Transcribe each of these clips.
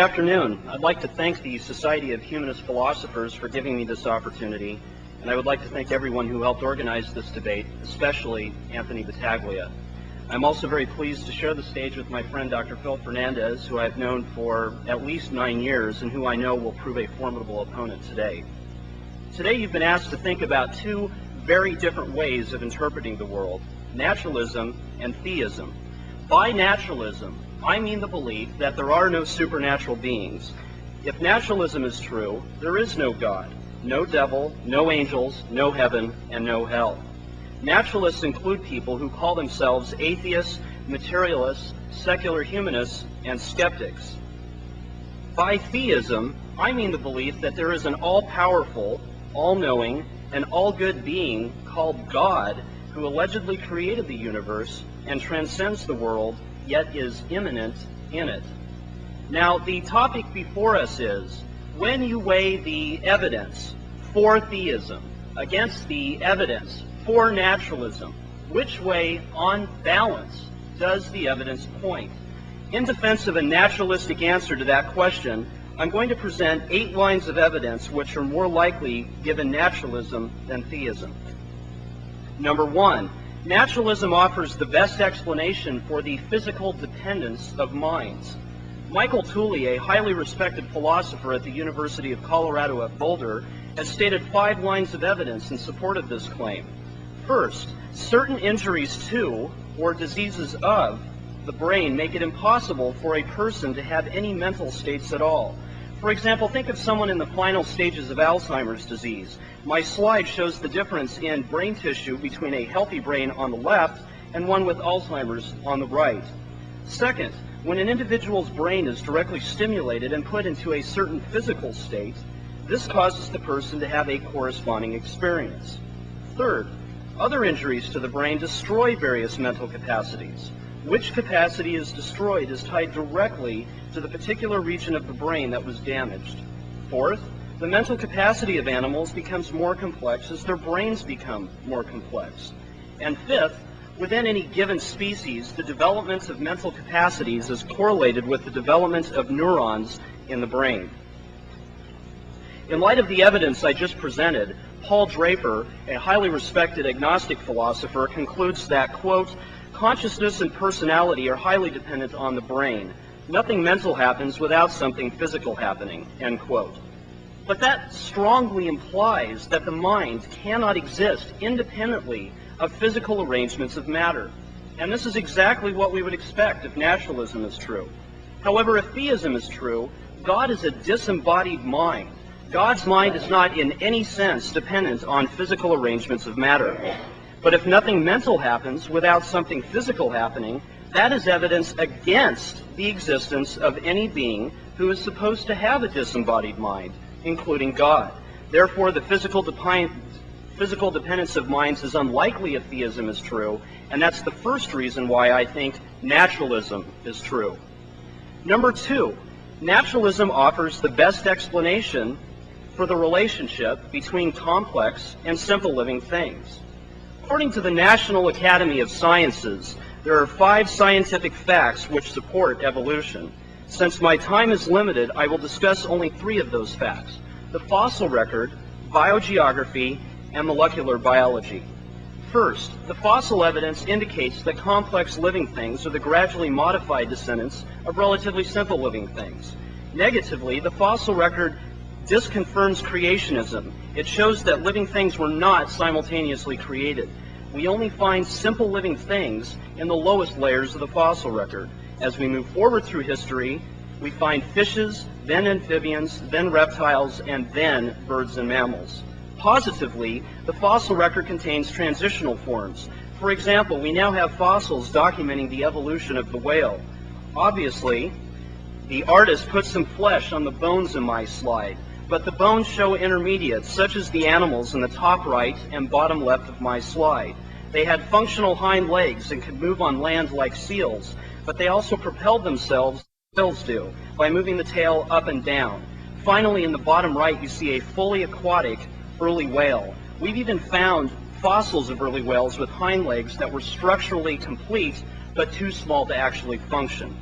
afternoon. I'd like to thank the Society of Humanist Philosophers for giving me this opportunity, and I would like to thank everyone who helped organize this debate, especially Anthony Battaglia. I'm also very pleased to share the stage with my friend Dr. Phil Fernandez, who I've known for at least 9 years and who I know will prove a formidable opponent today. Today you've been asked to think about two very different ways of interpreting the world, naturalism and theism. By naturalism, I mean the belief that there are no supernatural beings. If naturalism is true, there is no God, no devil, no angels, no heaven, and no hell. Naturalists include people who call themselves atheists, materialists, secular humanists, and skeptics. By theism, I mean the belief that there is an all-powerful, all-knowing, and all-good being called God who allegedly created the universe and transcends the world, yet is immanent in it. Now, the topic before us is, when you weigh the evidence for theism against the evidence for naturalism, which way, on balance, does the evidence point? In defense of a naturalistic answer to that question, I'm going to present 8 lines of evidence which are more likely given naturalism than theism. Number 1, naturalism offers the best explanation for the physical dependence of minds. Michael Tooley, a highly respected philosopher at the University of Colorado at Boulder, has stated 5 lines of evidence in support of this claim. First, certain injuries to, or diseases of, the brain make it impossible for a person to have any mental states at all. For example, think of someone in the final stages of Alzheimer's disease. My slide shows the difference in brain tissue between a healthy brain on the left and one with Alzheimer's on the right. Second, when an individual's brain is directly stimulated and put into a certain physical state, this causes the person to have a corresponding experience. Third, other injuries to the brain destroy various mental capacities. Which capacity is destroyed is tied directly to the particular region of the brain that was damaged. Fourth, the mental capacity of animals becomes more complex as their brains become more complex. And fifth, within any given species, the development of mental capacities is correlated with the development of neurons in the brain. In light of the evidence I just presented, Paul Draper, a highly respected agnostic philosopher, concludes that, quote, consciousness and personality are highly dependent on the brain. Nothing mental happens without something physical happening, end quote. But that strongly implies that the mind cannot exist independently of physical arrangements of matter. And this is exactly what we would expect if naturalism is true. However, if theism is true, God is a disembodied mind. God's mind is not in any sense dependent on physical arrangements of matter. But if nothing mental happens without something physical happening, that is evidence against the existence of any being who is supposed to have a disembodied mind, including God. Therefore, the physical dependence of minds is unlikely if theism is true, and that's the first reason why I think naturalism is true. Number 2, naturalism offers the best explanation for the relationship between complex and simple living things. According to the National Academy of Sciences, there are 5 scientific facts which support evolution. Since my time is limited, I will discuss only 3 of those facts: the fossil record, biogeography, and molecular biology. First, the fossil evidence indicates that complex living things are the gradually modified descendants of relatively simple living things. Negatively, the fossil record disconfirms creationism. It shows that living things were not simultaneously created. We only find simple living things in the lowest layers of the fossil record. As we move forward through history, we find fishes, then amphibians, then reptiles, and then birds and mammals. Positively, the fossil record contains transitional forms. For example, we now have fossils documenting the evolution of the whale. Obviously, the artist put some flesh on the bones in my slide, but the bones show intermediates, such as the animals in the top right and bottom left of my slide. They had functional hind legs and could move on land like seals, but they also propelled themselves, as whales do, by moving the tail up and down. Finally, in the bottom right, you see a fully aquatic early whale. We've even found fossils of early whales with hind legs that were structurally complete, but too small to actually function.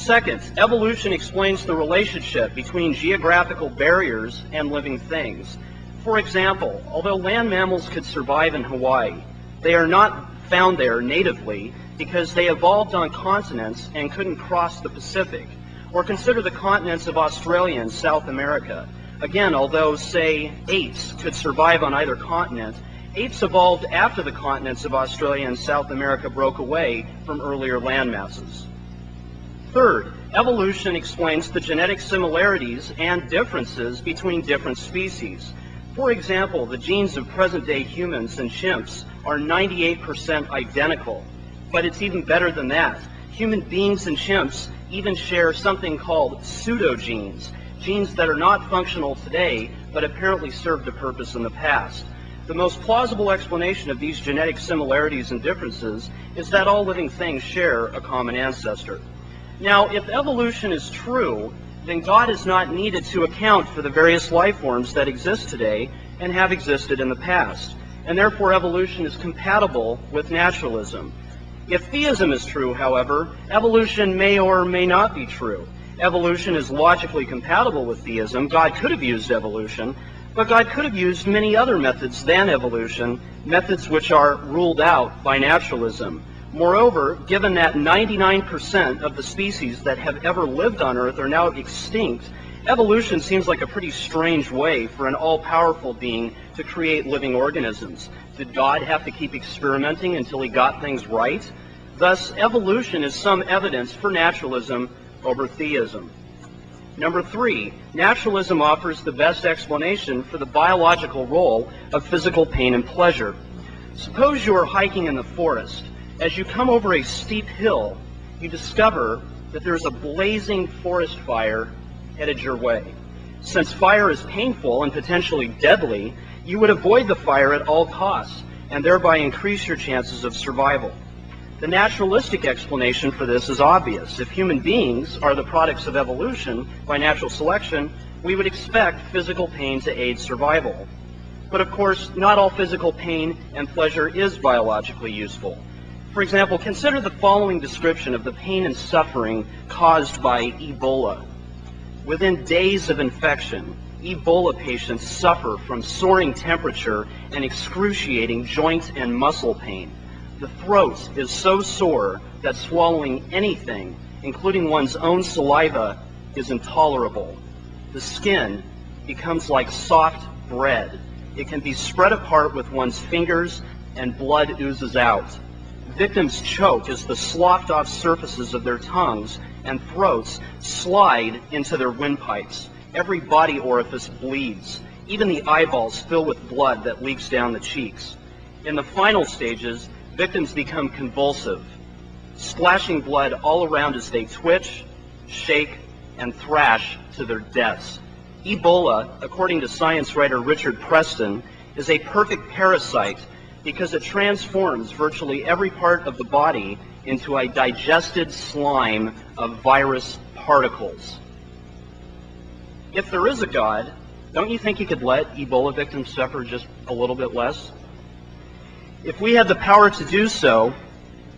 Second, evolution explains the relationship between geographical barriers and living things. For example, although land mammals could survive in Hawaii, they are not found there natively because they evolved on continents and couldn't cross the Pacific. Or consider the continents of Australia and South America. Again, although, say, apes could survive on either continent, apes evolved after the continents of Australia and South America broke away from earlier land masses. Third, evolution explains the genetic similarities and differences between different species. For example, the genes of present-day humans and chimps are 98% identical. But it's even better than that. Human beings and chimps even share something called pseudogenes, genes that are not functional today, but apparently served a purpose in the past. The most plausible explanation of these genetic similarities and differences is that all living things share a common ancestor. Now, if evolution is true, then God is not needed to account for the various life forms that exist today and have existed in the past, and therefore evolution is compatible with naturalism. If theism is true, however, evolution may or may not be true. Evolution is logically compatible with theism. God could have used evolution, but God could have used many other methods than evolution, methods which are ruled out by naturalism. Moreover, given that 99% of the species that have ever lived on Earth are now extinct, evolution seems like a pretty strange way for an all-powerful being to create living organisms. Did God have to keep experimenting until he got things right? Thus, evolution is some evidence for naturalism over theism. Number 3, naturalism offers the best explanation for the biological role of physical pain and pleasure. Suppose you are hiking in the forest. As you come over a steep hill, you discover that there is a blazing forest fire headed your way. Since fire is painful and potentially deadly, you would avoid the fire at all costs and thereby increase your chances of survival. The naturalistic explanation for this is obvious. If human beings are the products of evolution by natural selection, we would expect physical pain to aid survival. But of course, not all physical pain and pleasure is biologically useful. For example, consider the following description of the pain and suffering caused by Ebola. Within days of infection, Ebola patients suffer from soaring temperature and excruciating joint and muscle pain. The throat is so sore that swallowing anything, including one's own saliva, is intolerable. The skin becomes like soft bread. It can be spread apart with one's fingers and blood oozes out. Victims choke as the sloughed off surfaces of their tongues and throats slide into their windpipes. Every body orifice bleeds. Even the eyeballs fill with blood that leaks down the cheeks. In the final stages, victims become convulsive, splashing blood all around as they twitch, shake, and thrash to their deaths. Ebola, according to science writer Richard Preston, is a perfect parasite because it transforms virtually every part of the body into a digested slime of virus particles. If there is a God, don't you think he could let Ebola victims suffer just a little bit less? If we had the power to do so,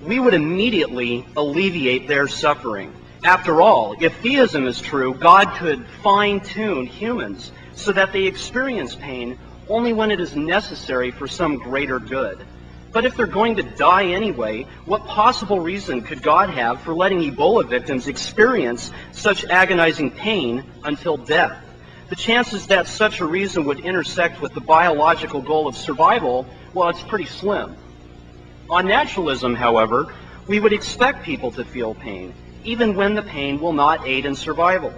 we would immediately alleviate their suffering. After all, if theism is true, God could fine-tune humans so that they experience pain only when it is necessary for some greater good. But if they're going to die anyway, what possible reason could God have for letting Ebola victims experience such agonizing pain until death? The chances that such a reason would intersect with the biological goal of survival, well, it's pretty slim. On naturalism, however, we would expect people to feel pain, even when the pain will not aid in survival.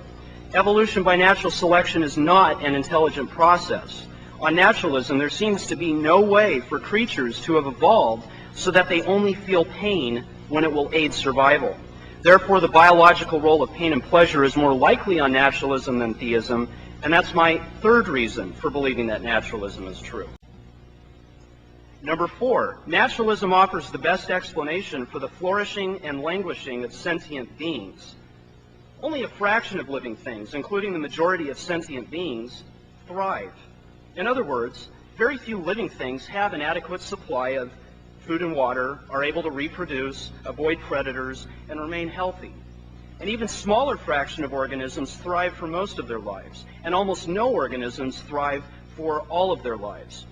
Evolution by natural selection is not an intelligent process. On naturalism, there seems to be no way for creatures to have evolved so that they only feel pain when it will aid survival. Therefore, the biological role of pain and pleasure is more likely on naturalism than theism, and that's my third reason for believing that naturalism is true. Number 4, naturalism offers the best explanation for the flourishing and languishing of sentient beings. Only a fraction of living things, including the majority of sentient beings, thrive. In other words, very few living things have an adequate supply of food and water, are able to reproduce, avoid predators, and remain healthy. An even smaller fraction of organisms thrive for most of their lives, and almost no organisms thrive for all of their lives.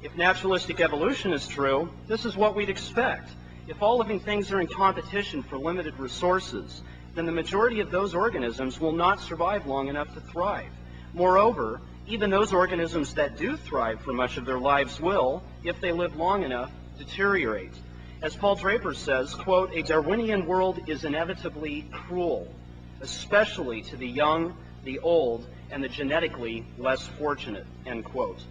If naturalistic evolution is true, this is what we'd expect. If all living things are in competition for limited resources, then the majority of those organisms will not survive long enough to thrive. Moreover, even those organisms that do thrive for much of their lives will, if they live long enough, deteriorate. As Paul Draper says, quote, "A Darwinian world is inevitably cruel, especially to the young, the old, and the genetically less fortunate," end quote.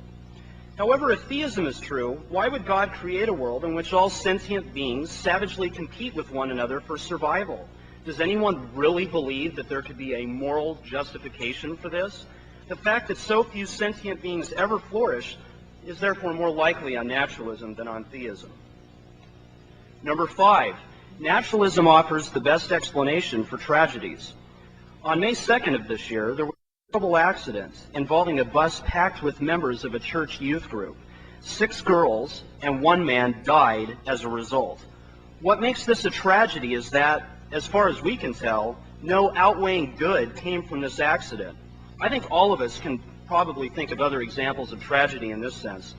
However, if theism is true, why would God create a world in which all sentient beings savagely compete with one another for survival? Does anyone really believe that there could be a moral justification for this? The fact that so few sentient beings ever flourish is therefore more likely on naturalism than on theism. Number 5, naturalism offers the best explanation for tragedies. On May 2nd of this year, there was a terrible accident involving a bus packed with members of a church youth group. 6 girls and 1 man died as a result. What makes this a tragedy is that, as far as we can tell, no outweighing good came from this accident. I think all of us can probably think of other examples of tragedy in this sense.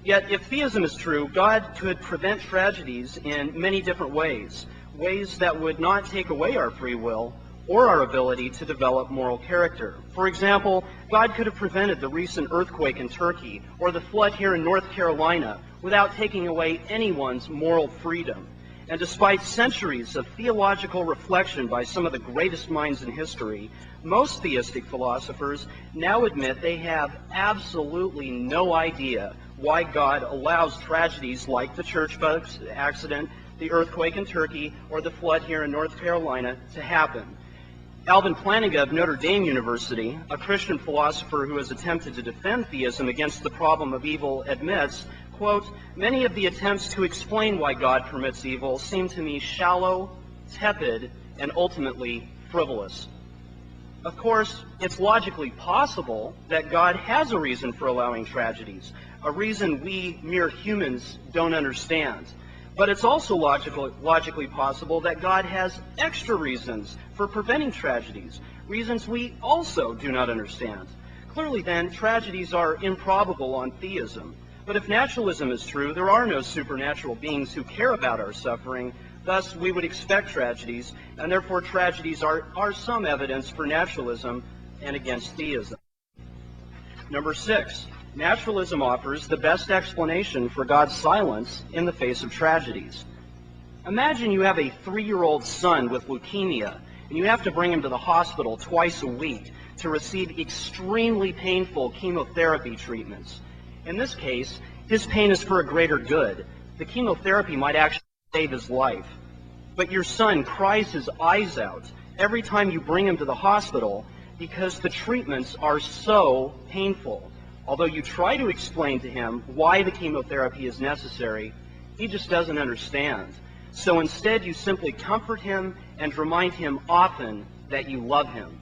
Yet, if theism is true, God could prevent tragedies in many different ways, ways that would not take away our free will or our ability to develop moral character. For example, God could have prevented the recent earthquake in Turkey or the flood here in North Carolina without taking away anyone's moral freedom. And despite centuries of theological reflection by some of the greatest minds in history, most theistic philosophers now admit they have absolutely no idea why God allows tragedies like the church bus accident, the earthquake in Turkey, or the flood here in North Carolina to happen. Alvin Plantinga of Notre Dame University, a Christian philosopher who has attempted to defend theism against the problem of evil, admits, quote, "Many of the attempts to explain why God permits evil seem to me shallow, tepid, and ultimately frivolous." Of course, it's logically possible that God has a reason for allowing tragedies, a reason we mere humans don't understand. But it's also logically possible that God has extra reasons for preventing tragedies, reasons we also do not understand. Clearly then, tragedies are improbable on theism. But if naturalism is true, there are no supernatural beings who care about our suffering. Thus, we would expect tragedies, and therefore tragedies are some evidence for naturalism and against theism. Number 6, naturalism offers the best explanation for God's silence in the face of tragedies. Imagine you have a 3-year-old son with leukemia, and you have to bring him to the hospital twice a week to receive extremely painful chemotherapy treatments. In this case, his pain is for a greater good. The chemotherapy might actually save his life. But your son cries his eyes out every time you bring him to the hospital because the treatments are so painful. Although you try to explain to him why the chemotherapy is necessary, he just doesn't understand. So instead, you simply comfort him and remind him often that you love him.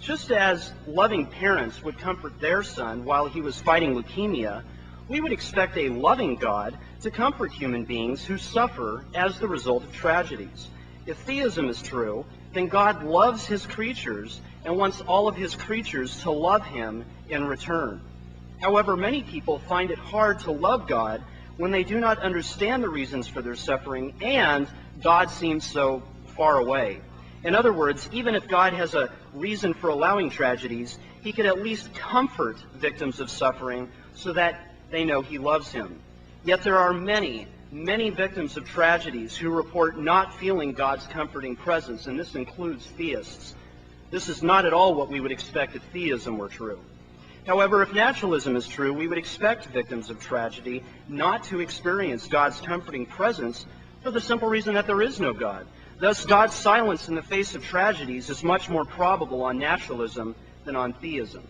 Just as loving parents would comfort their son while he was fighting leukemia, we would expect a loving God to comfort human beings who suffer as the result of tragedies. If theism is true, then God loves his creatures and wants all of his creatures to love him in return. However, many people find it hard to love God when they do not understand the reasons for their suffering and God seems so far away. In other words, even if God has a reason for allowing tragedies, he could at least comfort victims of suffering so that they know he loves him. Yet there are many, many victims of tragedies who report not feeling God's comforting presence, and this includes theists. This is not at all what we would expect if theism were true. However, if naturalism is true, we would expect victims of tragedy not to experience God's comforting presence for the simple reason that there is no God. Thus, God's silence in the face of tragedies is much more probable on naturalism than on theism.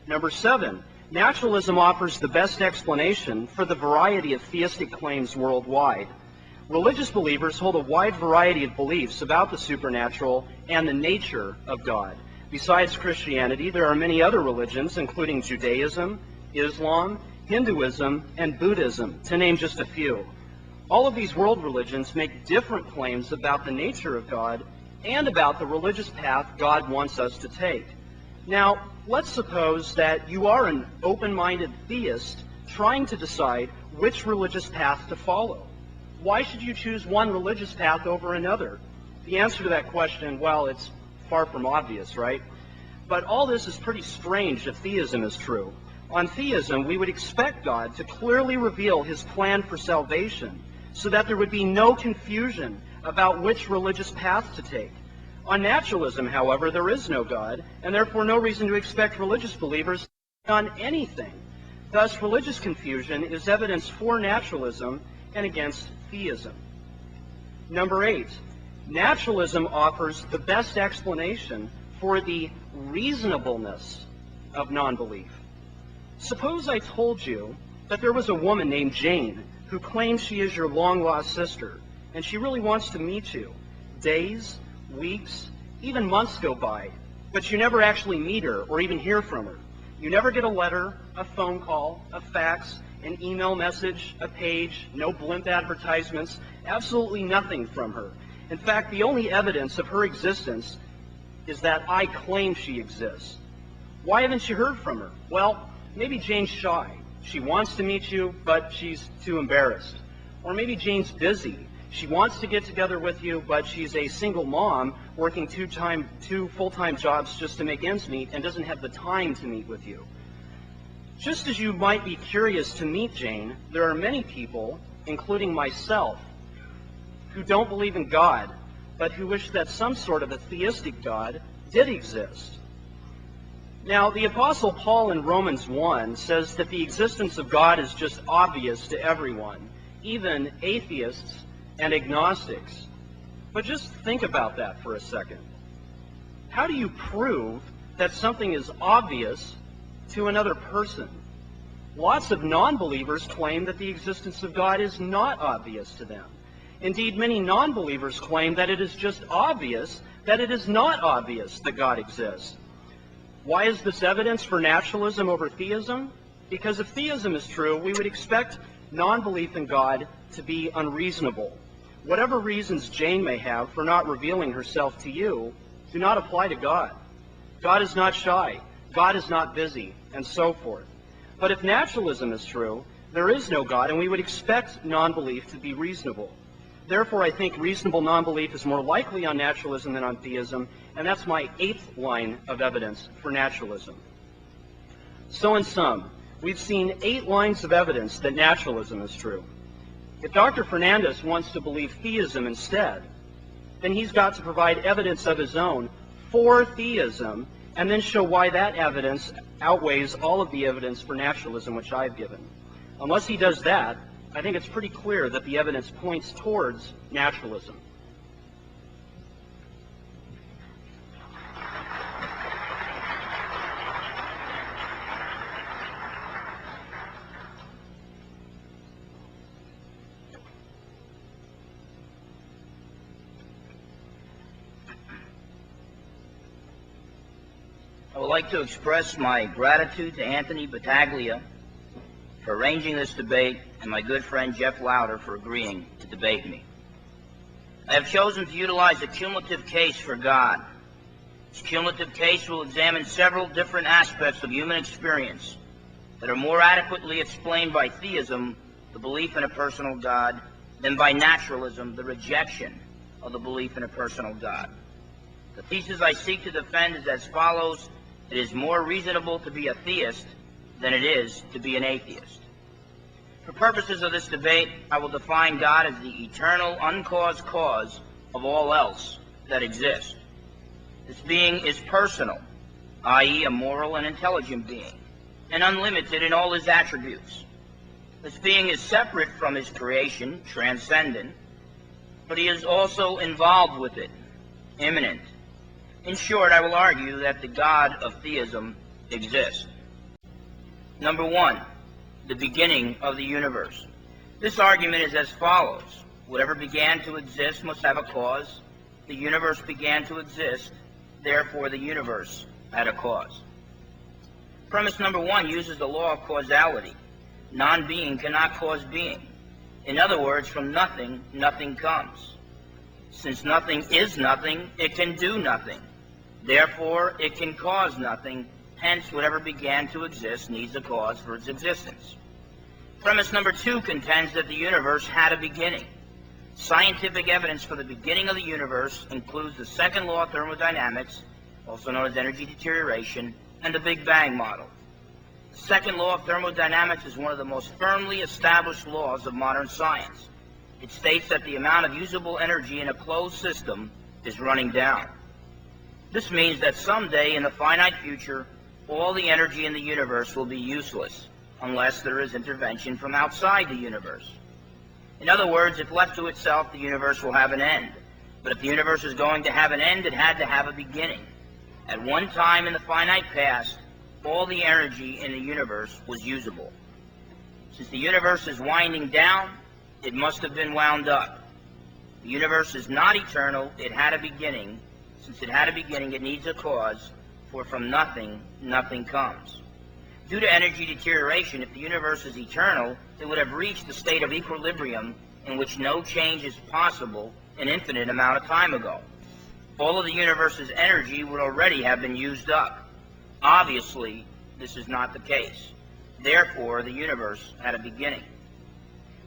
Number 7, naturalism offers the best explanation for the variety of theistic claims worldwide. Religious believers hold a wide variety of beliefs about the supernatural and the nature of God. Besides Christianity, there are many other religions, including Judaism, Islam, Hinduism, and Buddhism, to name just a few. All of these world religions make different claims about the nature of God and about the religious path God wants us to take. Now, let's suppose that you are an open-minded theist trying to decide which religious path to follow. Why should you choose one religious path over another? The answer to that question, well, it's far from obvious, right? But all this is pretty strange if theism is true. On theism, we would expect God to clearly reveal his plan for salvation so that there would be no confusion about which religious path to take. On naturalism, however, there is no God, and therefore no reason to expect religious believers on anything. Thus, religious confusion is evidence for naturalism and against theism. Number 8, naturalism offers the best explanation for the reasonableness of nonbelief. Suppose I told you that there was a woman named Jane who claims she is your long-lost sister, and she really wants to meet you. Days, weeks, even months go by, but you never actually meet her or even hear from her. You never get a letter, a phone call, a fax, an email message, a page, no blimp advertisements, absolutely nothing from her. In fact, the only evidence of her existence is that I claim she exists. Why haven't you heard from her? Well, maybe Jane's shy. She wants to meet you, but she's too embarrassed. Or maybe Jane's busy. She wants to get together with you, but she's a single mom working two full-time jobs just to make ends meet and doesn't have the time to meet with you. Just as you might be curious to meet Jane, there are many people, including myself, who don't believe in God, but who wish that some sort of a theistic God did exist. Now, the Apostle Paul in Romans 1 says that the existence of God is just obvious to everyone, even atheists and agnostics. But just think about that for a second. How do you prove that something is obvious to another person? Lots of non-believers claim that the existence of God is not obvious to them. Indeed, many non-believers claim that it is just obvious that it is not obvious that God exists. Why is this evidence for naturalism over theism? Because if theism is true, we would expect non-belief in God to be unreasonable. Whatever reasons Jane may have for not revealing herself to you do not apply to God. God is not shy. God is not busy, and so forth. But if naturalism is true, there is no God, and we would expect non-belief to be reasonable. Therefore, I think reasonable non-belief is more likely on naturalism than on theism, and that's my 8th line of evidence for naturalism. So in sum, we've seen 8 lines of evidence that naturalism is true. If Dr. Fernandez wants to believe theism instead, then he's got to provide evidence of his own for theism, and then show why that evidence outweighs all of the evidence for naturalism which I've given. Unless he does that, I think it's pretty clear that the evidence points towards naturalism. I would like to express my gratitude to Anthony Battaglia for arranging this debate and my good friend Jeff Lowder for agreeing to debate me. I have chosen to utilize a cumulative case for God. This cumulative case will examine several different aspects of human experience that are more adequately explained by theism, the belief in a personal God, than by naturalism, the rejection of the belief in a personal God. The thesis I seek to defend is as follows: it is more reasonable to be a theist than it is to be an atheist. For purposes of this debate, I will define God as the eternal, uncaused cause of all else that exists. This being is personal, i.e. a moral and intelligent being, and unlimited in all his attributes. This being is separate from his creation, transcendent, but he is also involved with it, immanent. In short, I will argue that the God of theism exists. Number 1, the beginning of the universe. This argument is as follows: whatever began to exist must have a cause. The universe began to exist, therefore the universe had a cause. Premise number 1 uses the law of causality. Non-being cannot cause being. In other words, from nothing, nothing comes. Since nothing is nothing, it can do nothing. Therefore, it can cause nothing. Hence, whatever began to exist needs a cause for its existence. Premise number 2 contends that the universe had a beginning. Scientific evidence for the beginning of the universe includes the second law of thermodynamics, also known as energy deterioration, and the Big Bang model. The second law of thermodynamics is one of the most firmly established laws of modern science. It states that the amount of usable energy in a closed system is running down. This means that someday in the finite future, all the energy in the universe will be useless unless there is intervention from outside the universe. In other words, if left to itself, the universe will have an end. But if the universe is going to have an end, it had to have a beginning. At one time in the finite past, all the energy in the universe was usable. Since the universe is winding down, it must have been wound up. The universe is not eternal. It had a beginning. Since it had a beginning, it needs a cause, for from nothing, nothing comes. Due to energy deterioration, if the universe is eternal, it would have reached a state of equilibrium in which no change is possible an infinite amount of time ago. All of the universe's energy would already have been used up. Obviously, this is not the case. Therefore, the universe had a beginning.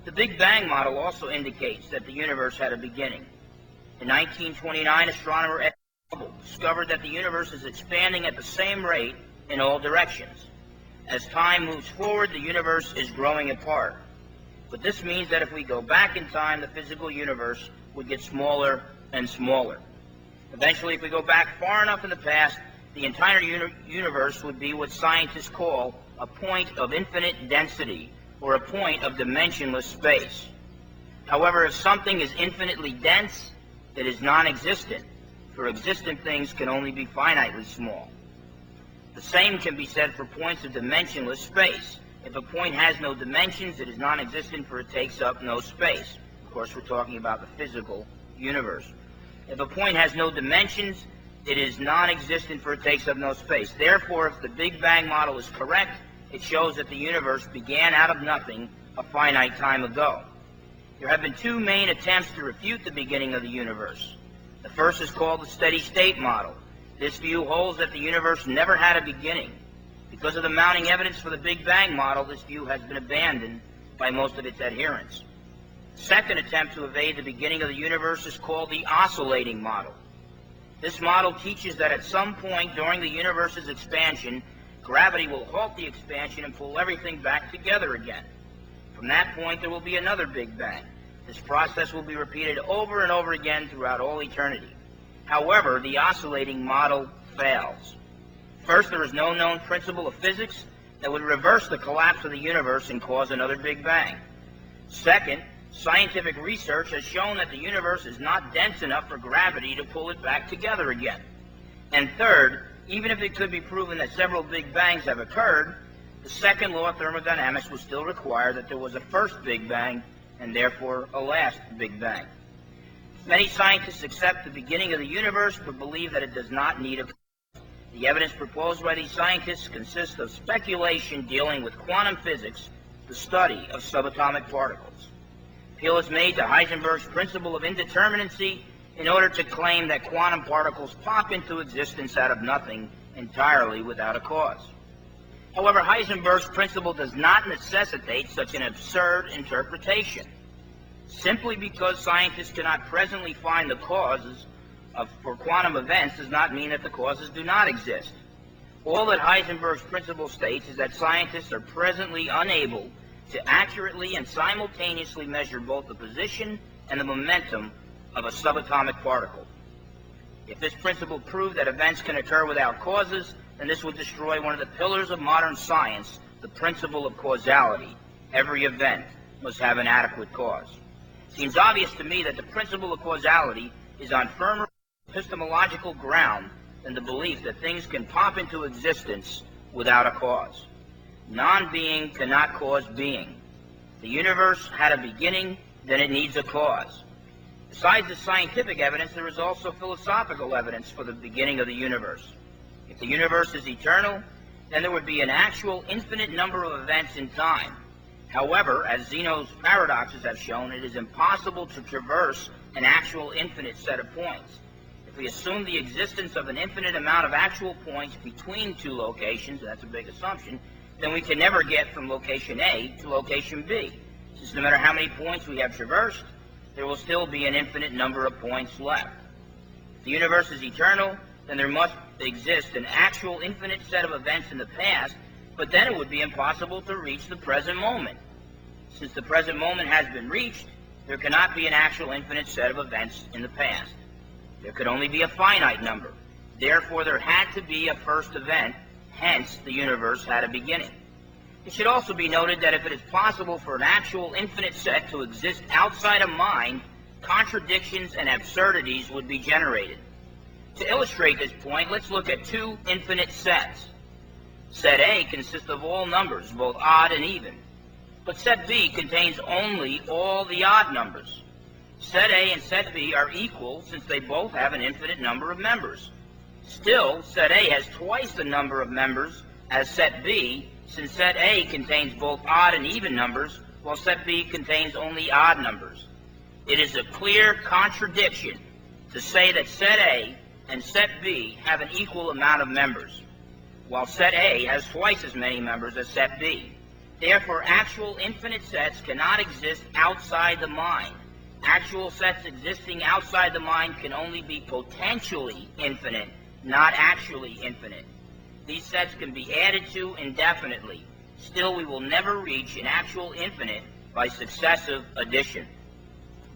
The Big Bang model also indicates that the universe had a beginning. In 1929, astronomer Edwin Hubble discovered that the universe is expanding at the same rate in all directions. As time moves forward, the universe is growing apart. But this means that if we go back in time, the physical universe would get smaller and smaller. Eventually, if we go back far enough in the past, the entire universe would be what scientists call a point of infinite density, or a point of dimensionless space. However, if something is infinitely dense, it is non-existent, for existent things can only be finitely small. The same can be said for points of dimensionless space. If a point has no dimensions, it is non-existent, for it takes up no space. Of course, we're talking about the physical universe. If a point has no dimensions, it is non-existent, for it takes up no space. Therefore, if the Big Bang model is correct, it shows that the universe began out of nothing a finite time ago. There have been 2 main attempts to refute the beginning of the universe. The first is called the steady state model. This view holds that the universe never had a beginning. Because of the mounting evidence for the Big Bang model, this view has been abandoned by most of its adherents. The second attempt to evade the beginning of the universe is called the oscillating model. This model teaches that at some point during the universe's expansion, gravity will halt the expansion and pull everything back together again. From that point, there will be another Big Bang. This process will be repeated over and over again throughout all eternity. However, the oscillating model fails. First, there is no known principle of physics that would reverse the collapse of the universe and cause another Big Bang. Second, scientific research has shown that the universe is not dense enough for gravity to pull it back together again. And third, even if it could be proven that several Big Bangs have occurred, the second law of thermodynamics would still require that there was a first Big Bang and therefore a last Big Bang. Many scientists accept the beginning of the universe but believe that it does not need a cause. The evidence proposed by these scientists consists of speculation dealing with quantum physics, the study of subatomic particles. Appeal is made to Heisenberg's principle of indeterminacy in order to claim that quantum particles pop into existence out of nothing entirely without a cause. However, Heisenberg's principle does not necessitate such an absurd interpretation. Simply because scientists cannot presently find the causes for quantum events does not mean that the causes do not exist. All that Heisenberg's principle states is that scientists are presently unable to accurately and simultaneously measure both the position and the momentum of a subatomic particle. If this principle proved that events can occur without causes, then this would destroy one of the pillars of modern science, the principle of causality. Every event must have an adequate cause. It seems obvious to me that the principle of causality is on firmer epistemological ground than the belief that things can pop into existence without a cause. Non-being cannot cause being. The universe had a beginning, then it needs a cause. Besides the scientific evidence, there is also philosophical evidence for the beginning of the universe. If the universe is eternal, then there would be an actual infinite number of events in time. However, as Zeno's paradoxes have shown, it is impossible to traverse an actual infinite set of points. If we assume the existence of an infinite amount of actual points between two locations, that's a big assumption, then we can never get from location A to location B. Since no matter how many points we have traversed, there will still be an infinite number of points left. If the universe is eternal, then there must exist an actual infinite set of events in the past, but then it would be impossible to reach the present moment. Since the present moment has been reached, there cannot be an actual infinite set of events in the past. There could only be a finite number. Therefore, there had to be a first event, hence the universe had a beginning. It should also be noted that if it is possible for an actual infinite set to exist outside of mind, contradictions and absurdities would be generated. To illustrate this point, let's look at two infinite sets. Set A consists of all numbers, both odd and even. But set B contains only all the odd numbers. Set A and set B are equal since they both have an infinite number of members. Still, set A has twice the number of members as set B, since set A contains both odd and even numbers, while set B contains only odd numbers. It is a clear contradiction to say that set A and set B have an equal amount of members, while set A has twice as many members as set B. Therefore, actual infinite sets cannot exist outside the mind. Actual sets existing outside the mind can only be potentially infinite, not actually infinite. These sets can be added to indefinitely. Still, we will never reach an actual infinite by successive addition.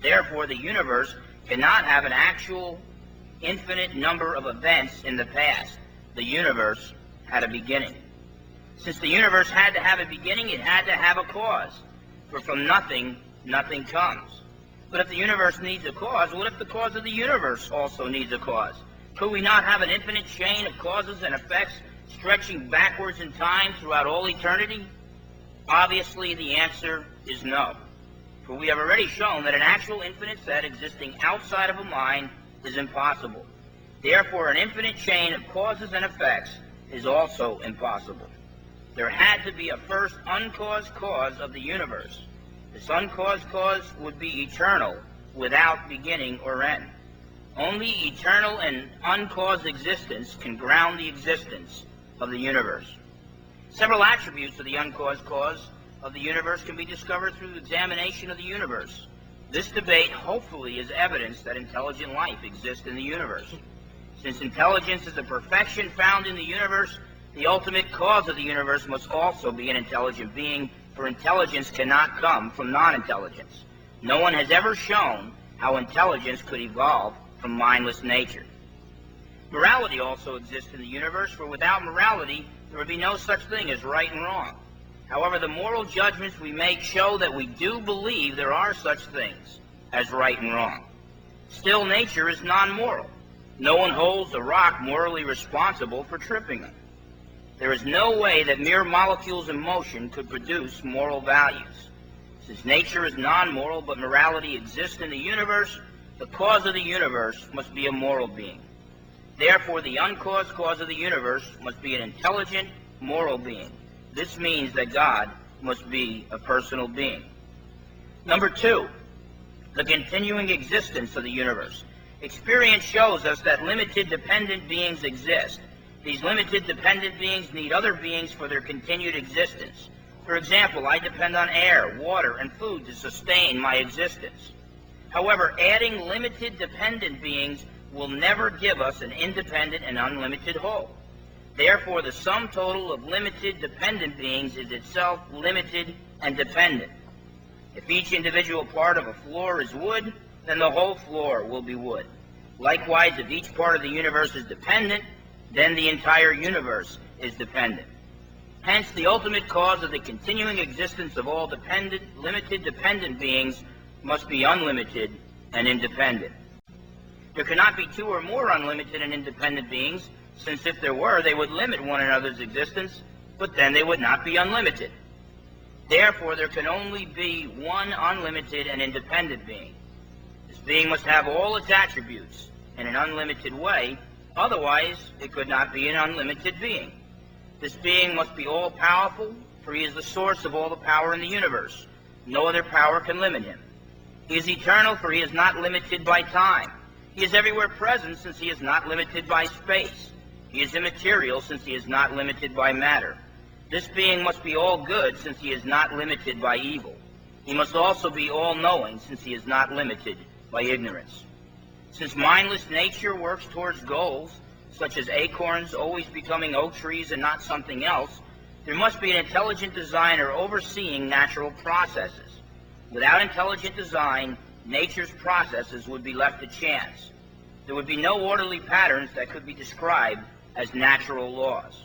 Therefore, the universe cannot have an actual infinite number of events in the past. The universe had a beginning. Since the universe had to have a beginning, it had to have a cause. For from nothing, nothing comes. But if the universe needs a cause, what if the cause of the universe also needs a cause? Could we not have an infinite chain of causes and effects stretching backwards in time throughout all eternity? Obviously, the answer is no. For we have already shown that an actual infinite set existing outside of a mind is impossible. Therefore, an infinite chain of causes and effects is also impossible. There had to be a first uncaused cause of the universe. This uncaused cause would be eternal, without beginning or end. Only eternal and uncaused existence can ground the existence of the universe. Several attributes of the uncaused cause of the universe can be discovered through examination of the universe. This debate hopefully is evidence that intelligent life exists in the universe. Since intelligence is a perfection found in the universe, the ultimate cause of the universe must also be an intelligent being, for intelligence cannot come from non-intelligence. No one has ever shown how intelligence could evolve from mindless nature. Morality also exists in the universe, for without morality, there would be no such thing as right and wrong. However, the moral judgments we make show that we do believe there are such things as right and wrong. Still, nature is non-moral. No one holds a rock morally responsible for tripping it. There is no way that mere molecules in motion could produce moral values. Since nature is non-moral but morality exists in the universe, the cause of the universe must be a moral being. Therefore, the uncaused cause of the universe must be an intelligent, moral being. This means that God must be a personal being. Number two, the continuing existence of the universe. Experience shows us that limited dependent beings exist. These limited dependent beings need other beings for their continued existence. For example, I depend on air, water, and food to sustain my existence. However, adding limited dependent beings will never give us an independent and unlimited whole. Therefore, the sum total of limited dependent beings is itself limited and dependent. If each individual part of a floor is wood, then the whole floor will be wood. Likewise, if each part of the universe is dependent, then the entire universe is dependent. Hence, the ultimate cause of the continuing existence of all limited dependent beings must be unlimited and independent. There cannot be two or more unlimited and independent beings, since if there were, they would limit one another's existence, but then they would not be unlimited. Therefore, there can only be one unlimited and independent being. This being must have all its attributes in an unlimited way, otherwise it could not be an unlimited being. This being must be all-powerful, for he is the source of all the power in the universe. No other power can limit him. He is eternal, for he is not limited by time. He is everywhere present, since he is not limited by space. He is immaterial, since he is not limited by matter. This being must be all good, since he is not limited by evil. He must also be all-knowing, since he is not limited by ignorance. Since mindless nature works towards goals, such as acorns always becoming oak trees and not something else, there must be an intelligent designer overseeing natural processes. Without intelligent design, nature's processes would be left to chance. There would be no orderly patterns that could be described as natural laws.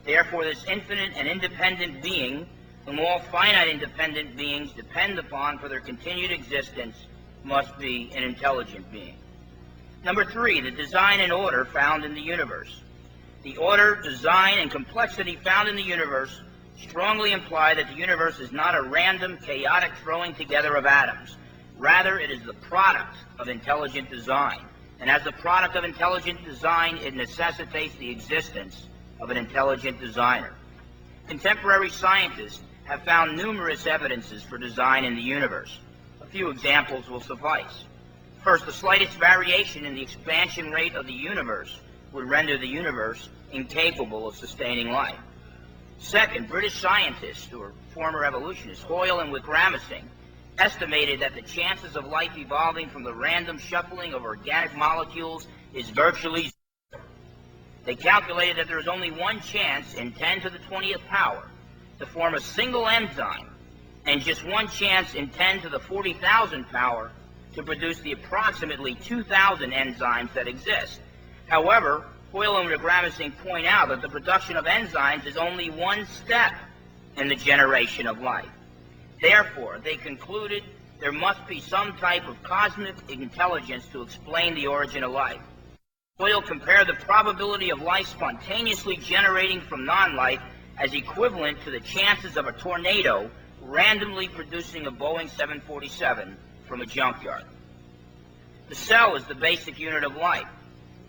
Therefore, this infinite and independent being, whom all finite independent beings depend upon for their continued existence, must be an intelligent being. Number 3, the design and order found in the universe. The order, design, and complexity found in the universe strongly imply that the universe is not a random, chaotic throwing together of atoms. Rather, it is the product of intelligent design. And as the product of intelligent design, it necessitates the existence of an intelligent designer. Contemporary scientists have found numerous evidences for design in the universe. A few examples will suffice. First, the slightest variation in the expansion rate of the universe would render the universe incapable of sustaining life. Second, British scientists, who are former evolutionists, Hoyle and Wickramsing, estimated that the chances of life evolving from the random shuffling of organic molecules is virtually zero. They calculated that there is only one chance in 10 to the 20th power to form a single enzyme, and just one chance in 10 to the 40,000th power to produce the approximately 2,000 enzymes that exist. However, Hoyle and Wickramsing point out that the production of enzymes is only one step in the generation of life. Therefore, they concluded there must be some type of cosmic intelligence to explain the origin of life. Hoyle compared the probability of life spontaneously generating from non-life as equivalent to the chances of a tornado randomly producing a Boeing 747 from a junkyard. The cell is the basic unit of life.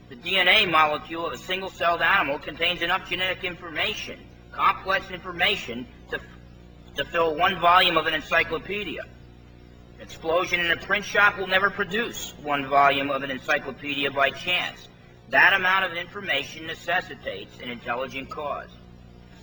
The DNA molecule of a single-celled animal contains enough genetic information, complex information, to fill one volume of an encyclopedia. An explosion in a print shop will never produce one volume of an encyclopedia by chance. That amount of information necessitates an intelligent cause.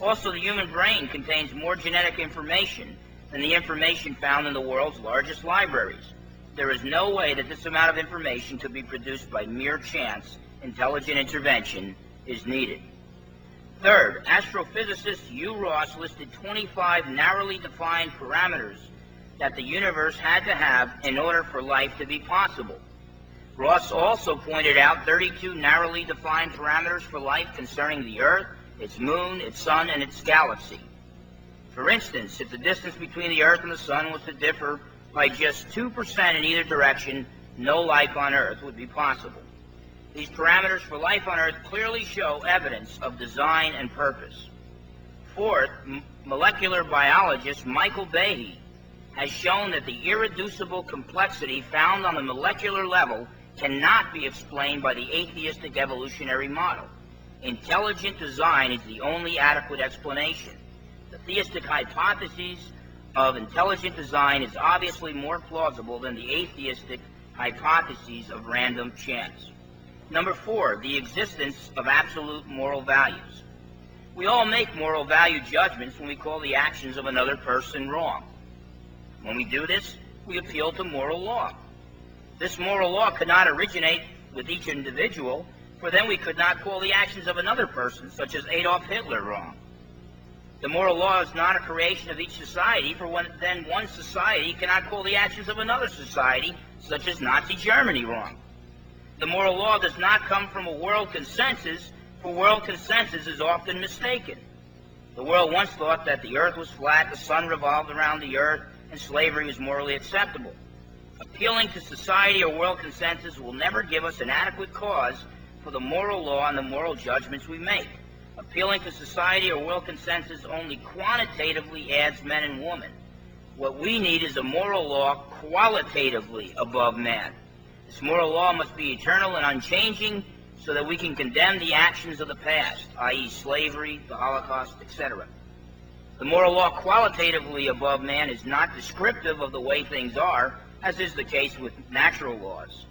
Also, the human brain contains more genetic information than the information found in the world's largest libraries. There is no way that this amount of information could be produced by mere chance. Intelligent intervention is needed. Third, astrophysicist Hugh Ross listed 25 narrowly defined parameters that the universe had to have in order for life to be possible. Ross also pointed out 32 narrowly defined parameters for life concerning the Earth, its moon, its sun, and its galaxy. For instance, if the distance between the Earth and the sun was to differ by just 2% in either direction, no life on Earth would be possible. These parameters for life on Earth clearly show evidence of design and purpose. Fourth, molecular biologist Michael Behe has shown that the irreducible complexity found on the molecular level cannot be explained by the atheistic evolutionary model. Intelligent design is the only adequate explanation. The theistic hypothesis of intelligent design is obviously more plausible than the atheistic hypotheses of random chance. Number 4, the existence of absolute moral values. We all make moral value judgments when we call the actions of another person wrong. When we do this, we appeal to moral law. This moral law could not originate with each individual, for then we could not call the actions of another person, such as Adolf Hitler, wrong. The moral law is not a creation of each society, for then one society cannot call the actions of another society, such as Nazi Germany, wrong. The moral law does not come from a world consensus, for world consensus is often mistaken. The world once thought that the earth was flat, the sun revolved around the earth, and slavery was morally acceptable. Appealing to society or world consensus will never give us an adequate cause for the moral law and the moral judgments we make. Appealing to society or world consensus only quantitatively adds men and women. What we need is a moral law qualitatively above man. This moral law must be eternal and unchanging so that we can condemn the actions of the past, i.e. slavery, the Holocaust, etc. The moral law qualitatively above man is not descriptive of the way things are, as is the case with natural laws.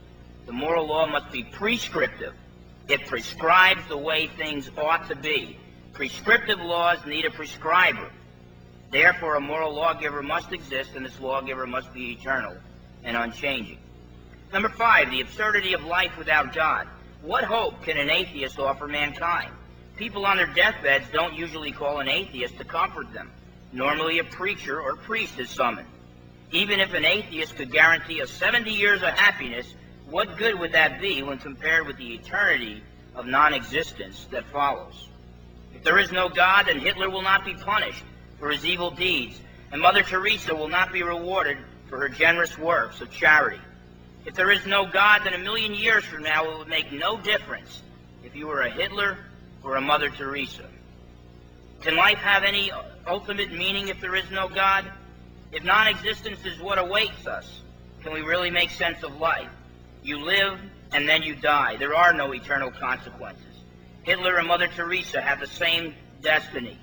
The moral law must be prescriptive. It prescribes the way things ought to be. Prescriptive laws need a prescriber. Therefore, a moral lawgiver must exist, and this lawgiver must be eternal and unchanging. Number 5, the absurdity of life without God. What hope can an atheist offer mankind? People on their deathbeds don't usually call an atheist to comfort them. Normally, a preacher or priest is summoned. Even if an atheist could guarantee us 70 years of happiness, what good would that be when compared with the eternity of non-existence that follows? If there is no God, then Hitler will not be punished for his evil deeds, and Mother Teresa will not be rewarded for her generous works of charity. If there is no God, then a million years from now it would make no difference if you were a Hitler or a Mother Teresa. Can life have any ultimate meaning if there is no God? If non-existence is what awaits us, can we really make sense of life? You live and then you die. There are no eternal consequences. Hitler and Mother Teresa have the same destiny.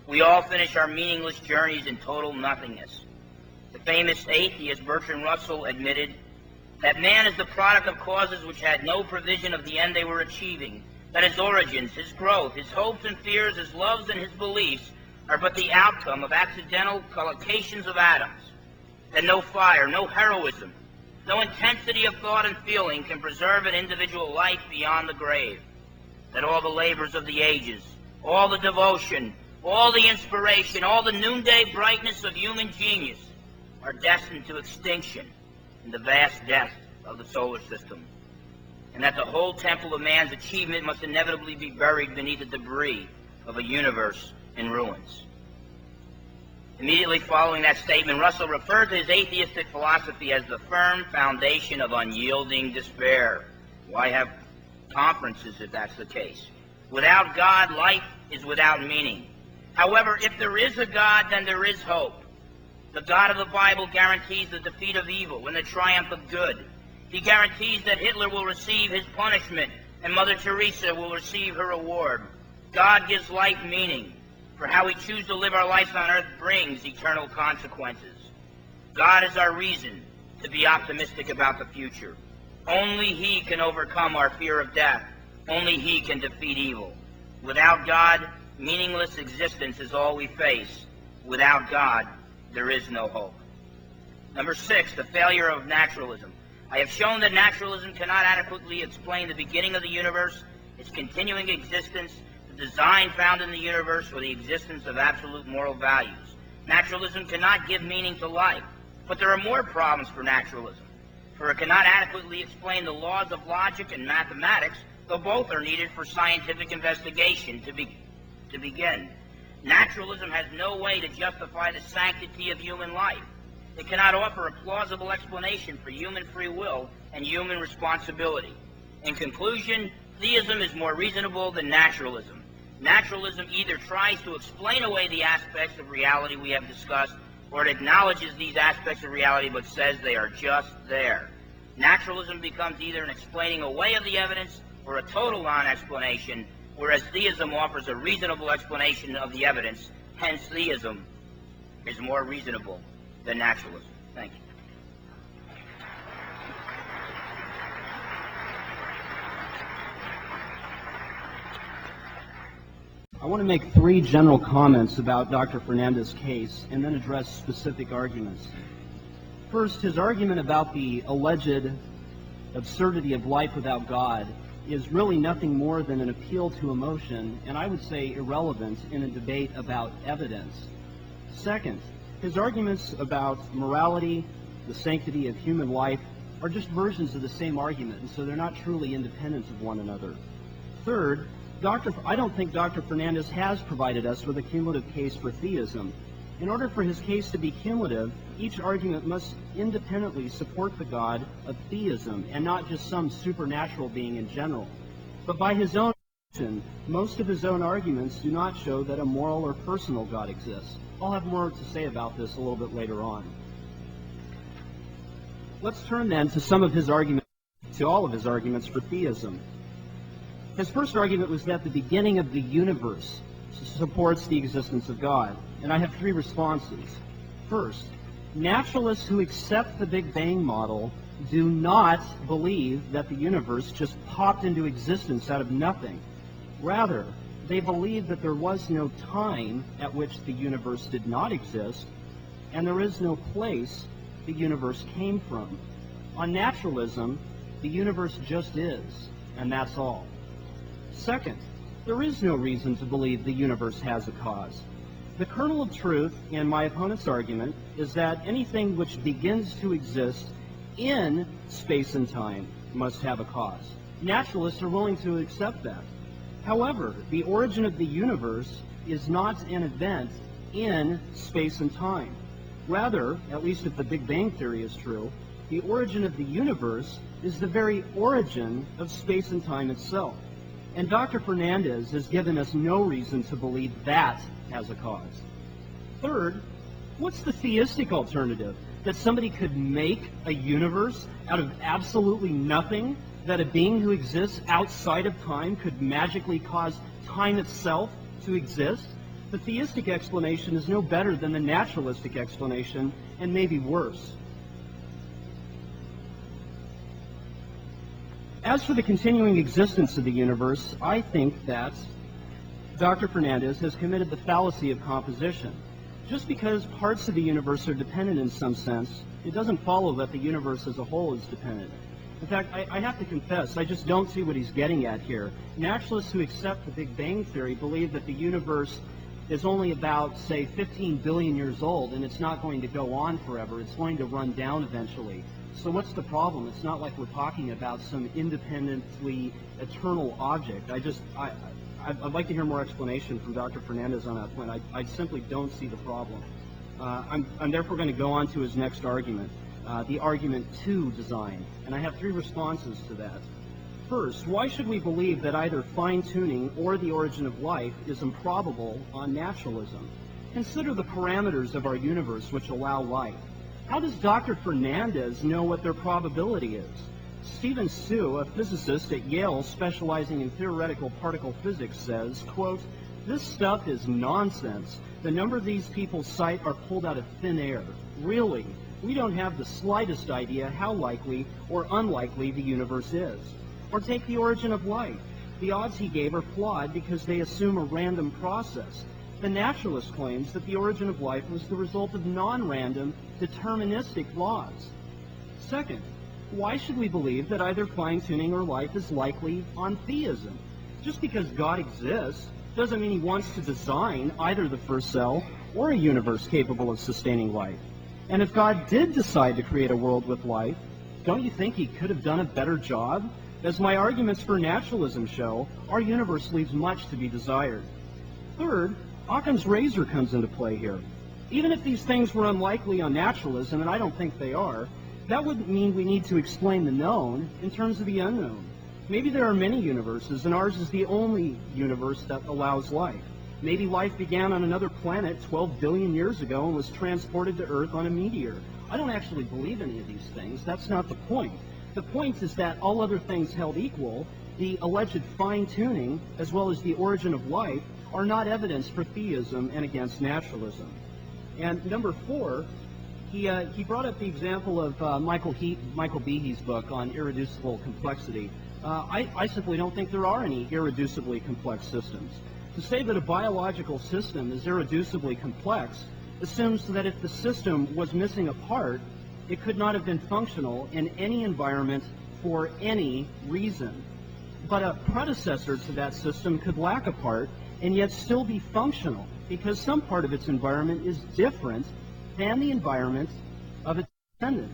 We all finish our meaningless journeys in total nothingness. The famous atheist Bertrand Russell admitted that man is the product of causes which had no provision of the end they were achieving, that his origins, his growth, his hopes and fears, his loves and his beliefs are but the outcome of accidental collocations of atoms, that no fire, no heroism, no intensity of thought and feeling can preserve an individual life beyond the grave, that all the labors of the ages, all the devotion, all the inspiration, all the noonday brightness of human genius are destined to extinction in the vast depth of the solar system, and that the whole temple of man's achievement must inevitably be buried beneath the debris of a universe in ruins. Immediately following that statement, Russell referred to his atheistic philosophy as the firm foundation of unyielding despair. Why have conferences if that's the case? Without God, life is without meaning. However, if there is a God, then there is hope. The God of the Bible guarantees the defeat of evil and the triumph of good. He guarantees that Hitler will receive his punishment and Mother Teresa will receive her reward. God gives life meaning, for how we choose to live our lives on earth brings eternal consequences. God is our reason to be optimistic about the future. Only He can overcome our fear of death. Only He can defeat evil. Without God, meaningless existence is all we face. Without God, there is no hope. Number 6, the failure of naturalism. I have shown that naturalism cannot adequately explain the beginning of the universe, its continuing existence, the design found in the universe, or the existence of absolute moral values. Naturalism cannot give meaning to life, but there are more problems for naturalism, for it cannot adequately explain the laws of logic and mathematics, though both are needed for scientific investigation to begin. Naturalism has no way to justify the sanctity of human life. It cannot offer a plausible explanation for human free will and human responsibility. In conclusion, theism is more reasonable than naturalism. Naturalism either tries to explain away the aspects of reality we have discussed, or it acknowledges these aspects of reality but says they are just there. Naturalism becomes either an explaining away of the evidence or a total non-explanation, whereas theism offers a reasonable explanation of the evidence. Hence, theism is more reasonable than naturalism. Thank you. I want to make 3 general comments about Dr. Fernandez's case and then address specific arguments. First, his argument about the alleged absurdity of life without God is really nothing more than an appeal to emotion, and I would say irrelevant in a debate about evidence. Second, his arguments about morality, the sanctity of human life, are just versions of the same argument, and so they're not truly independent of one another. Third, I don't think Dr. Fernandez has provided us with a cumulative case for theism. In order for his case to be cumulative, each argument must independently support the God of theism and not just some supernatural being in general. But by his own admission, most of his own arguments do not show that a moral or personal God exists. I'll have more to say about this a little bit later on. Let's turn then to all of his arguments for theism. His first argument was that the beginning of the universe supports the existence of God. And I have three responses. First, naturalists who accept the Big Bang model do not believe that the universe just popped into existence out of nothing. Rather, they believe that there was no time at which the universe did not exist, and there is no place the universe came from. On naturalism, the universe just is, and that's all. Second, there is no reason to believe the universe has a cause. The kernel of truth in my opponent's argument is that anything which begins to exist in space and time must have a cause. Naturalists are willing to accept that. However, the origin of the universe is not an event in space and time. Rather, at least if the Big Bang theory is true, the origin of the universe is the very origin of space and time itself. And Dr. Fernandez has given us no reason to believe that has a cause. Third, what's the theistic alternative? That somebody could make a universe out of absolutely nothing? That a being who exists outside of time could magically cause time itself to exist? The theistic explanation is no better than the naturalistic explanation, and maybe worse. As for the continuing existence of the universe, I think that Dr. Fernandez has committed the fallacy of composition. Just because parts of the universe are dependent in some sense, it doesn't follow that the universe as a whole is dependent. In fact, I have to confess, I just don't see what he's getting at here. Naturalists who accept the Big Bang theory believe that the universe is only about, say, 15 billion years old, and it's not going to go on forever. It's going to run down eventually. So what's the problem? It's not like we're talking about some independently eternal object. I'd like to hear more explanation from Dr. Fernandez on that point. I simply don't see the problem. I'm therefore going to go on to his next argument, the argument 2 design. And I have three responses to that. First, why should we believe that either fine-tuning or the origin of life is improbable on naturalism? Consider the parameters of our universe which allow life. How does Dr. Fernandez know what their probability is? Stephen Sue, a physicist at Yale specializing in theoretical particle physics, says, quote, "This stuff is nonsense. The number these people cite are pulled out of thin air. Really, we don't have the slightest idea how likely or unlikely the universe is." Or take the origin of life. The odds he gave are flawed because they assume a random process. The naturalist claims that the origin of life was the result of non-random, deterministic laws. Second, why should we believe that either fine-tuning or life is likely on theism? Just because God exists doesn't mean he wants to design either the first cell or a universe capable of sustaining life. And if God did decide to create a world with life, don't you think he could have done a better job? As my arguments for naturalism show, our universe leaves much to be desired. Third, Occam's razor comes into play here. Even if these things were unlikely on naturalism, and I don't think they are, that wouldn't mean we need to explain the known in terms of the unknown. Maybe there are many universes, and ours is the only universe that allows life. Maybe life began on another planet 12 billion years ago and was transported to Earth on a meteor. I don't actually believe any of these things. That's not the point. The point is that all other things held equal, the alleged fine-tuning, as well as the origin of life, are not evidence for theism and against naturalism. And number 4, he brought up the example of Michael Behe's book on irreducible complexity. I simply don't think there are any irreducibly complex systems. To say that a biological system is irreducibly complex assumes that if the system was missing a part, it could not have been functional in any environment for any reason. But a predecessor to that system could lack a part and yet still be functional because some part of its environment is different than the environment of its descendant.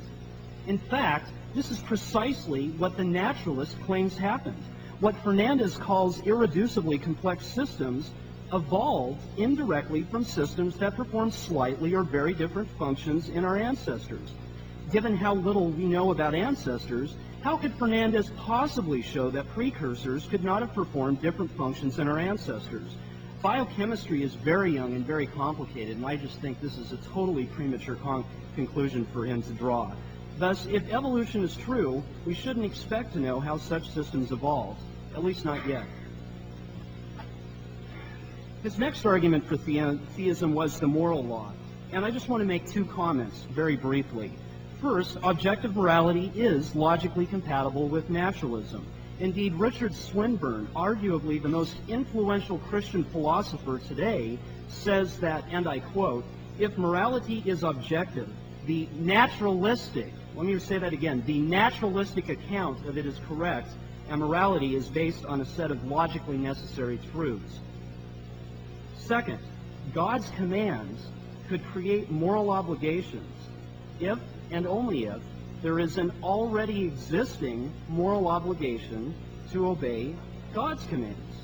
In fact, this is precisely what the naturalist claims happened. What Fernandez calls irreducibly complex systems evolved indirectly from systems that perform slightly or very different functions in our ancestors. Given how little we know about ancestors, how could Fernandez possibly show that precursors could not have performed different functions in our ancestors? Biochemistry is very young and very complicated, and I just think this is a totally premature conclusion for him to draw. Thus, if evolution is true, we shouldn't expect to know how such systems evolved, at least not yet. His next argument for theism was the moral law. And I just want to make two comments very briefly. First, objective morality is logically compatible with naturalism. Indeed, Richard Swinburne, arguably the most influential Christian philosopher today, says that, and I quote, "If morality is objective, the naturalistic," let me say that again, "the naturalistic account of it is correct, and morality is based on a set of logically necessary truths." Second, God's commands could create moral obligations if and only if there is an already existing moral obligation to obey God's commands.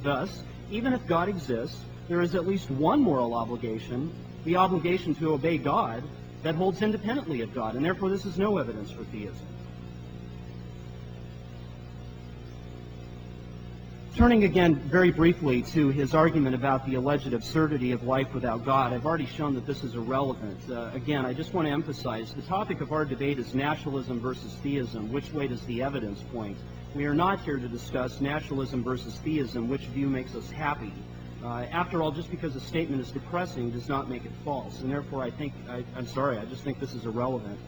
Thus, even if God exists, there is at least one moral obligation, the obligation to obey God, that holds independently of God, and therefore this is no evidence for theism. Turning again very briefly to his argument about the alleged absurdity of life without God, I've already shown that this is irrelevant. Again, I just want to emphasize the topic of our debate is naturalism versus theism. Which way does the evidence point? We are not here to discuss naturalism versus theism, which view makes us happy. After all, just because a statement is depressing does not make it false, and therefore I just think this is irrelevant.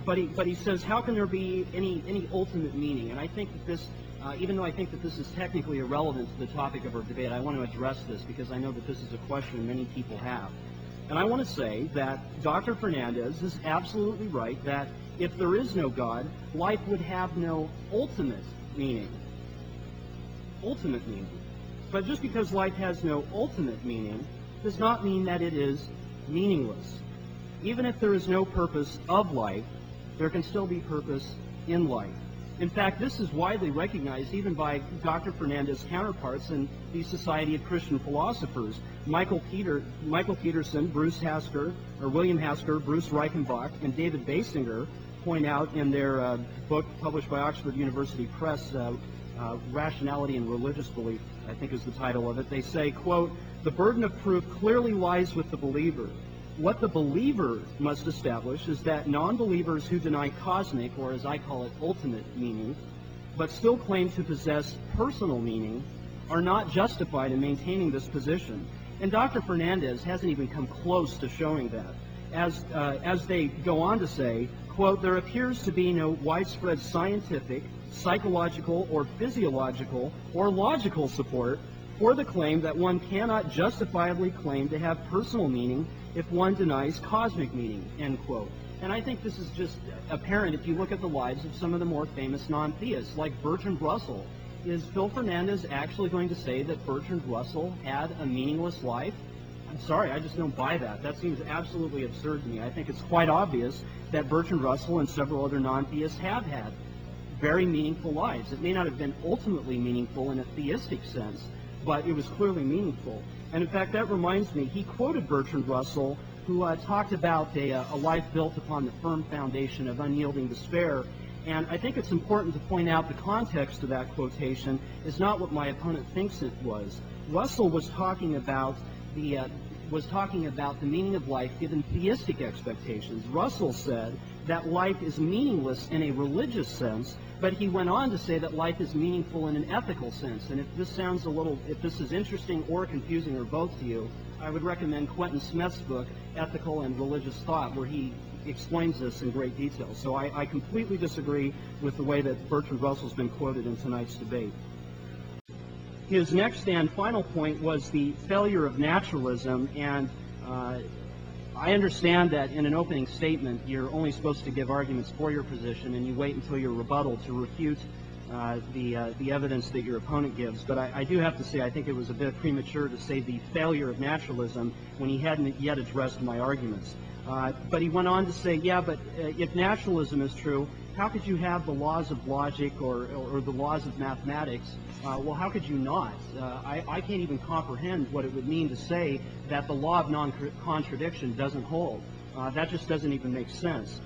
But he says, how can there be any ultimate meaning? And I think that this, even though I think that this is technically irrelevant to the topic of our debate, I want to address this because I know that this is a question many people have. And I want to say that Dr. Fernandez is absolutely right that if there is no God, life would have no ultimate meaning. Ultimate meaning. But just because life has no ultimate meaning does not mean that it is meaningless. Even if there is no purpose of life, there can still be purpose in life. In fact, this is widely recognized even by Dr. Fernandez's counterparts in the Society of Christian Philosophers. Michael Peterson, Bruce Hasker, or William Hasker, Bruce Reichenbach, and David Basinger point out in their book published by Oxford University Press, Rationality and Religious Belief, I think is the title of it. They say, quote, "The burden of proof clearly lies with the believer. What the believer must establish is that non-believers who deny cosmic, or as I call it, ultimate meaning, but still claim to possess personal meaning, are not justified in maintaining this position." And Dr. Fernandez hasn't even come close to showing that. As they go on to say, quote, "There appears to be no widespread scientific, psychological, or physiological, or logical support for the claim that one cannot justifiably claim to have personal meaning if one denies cosmic meaning," end quote. And I think this is just apparent if you look at the lives of some of the more famous non-theists, like Bertrand Russell. Is Phil Fernandez actually going to say that Bertrand Russell had a meaningless life? I'm sorry, I just don't buy that. That seems absolutely absurd to me. I think it's quite obvious that Bertrand Russell and several other non-theists have had very meaningful lives. It may not have been ultimately meaningful in a theistic sense, but it was clearly meaningful. And in fact, that reminds me, he quoted Bertrand Russell, who talked about a life built upon the firm foundation of unyielding despair. And I think it's important to point out the context of that quotation is not what my opponent thinks it was. Russell was talking about the meaning of life given theistic expectations. Russell said that life is meaningless in a religious sense, but he went on to say that life is meaningful in an ethical sense. And if this is interesting or confusing or both to you, I would recommend Quentin Smith's book, Ethical and Religious Thought, where he explains this in great detail. So I completely disagree with the way that Bertrand Russell's been quoted in tonight's debate. His next and final point was the failure of naturalism, and I understand that in an opening statement you're only supposed to give arguments for your position, and you wait until your rebuttal to refute the evidence that your opponent gives. But I do have to say I think it was a bit premature to say the failure of naturalism when he hadn't yet addressed my arguments. But he went on to say, yeah, but if naturalism is true, how could you have the laws of logic or the laws of mathematics? Well, how could you not? I can't even comprehend what it would mean to say that the law of non-contradiction doesn't hold. That just doesn't even make sense.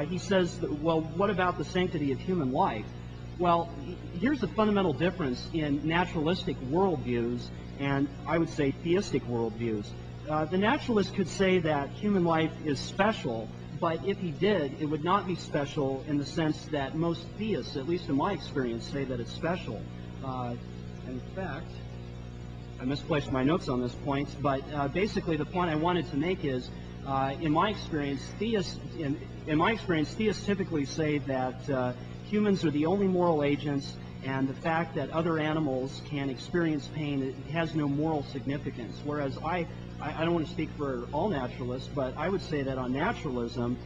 He says, well, what about the sanctity of human life? Well, here's the fundamental difference in naturalistic worldviews and, I would say, theistic worldviews. The naturalist could say that human life is special, but if he did, it would not be special in the sense that most theists, at least in my experience, say that it's special. In fact, misplaced my notes on this point, but basically the point I wanted to make is, in my experience, theists typically say that humans are the only moral agents, and the fact that other animals can experience pain, it has no moral significance. Whereas I don't want to speak for all naturalists, but I would say that on naturalism,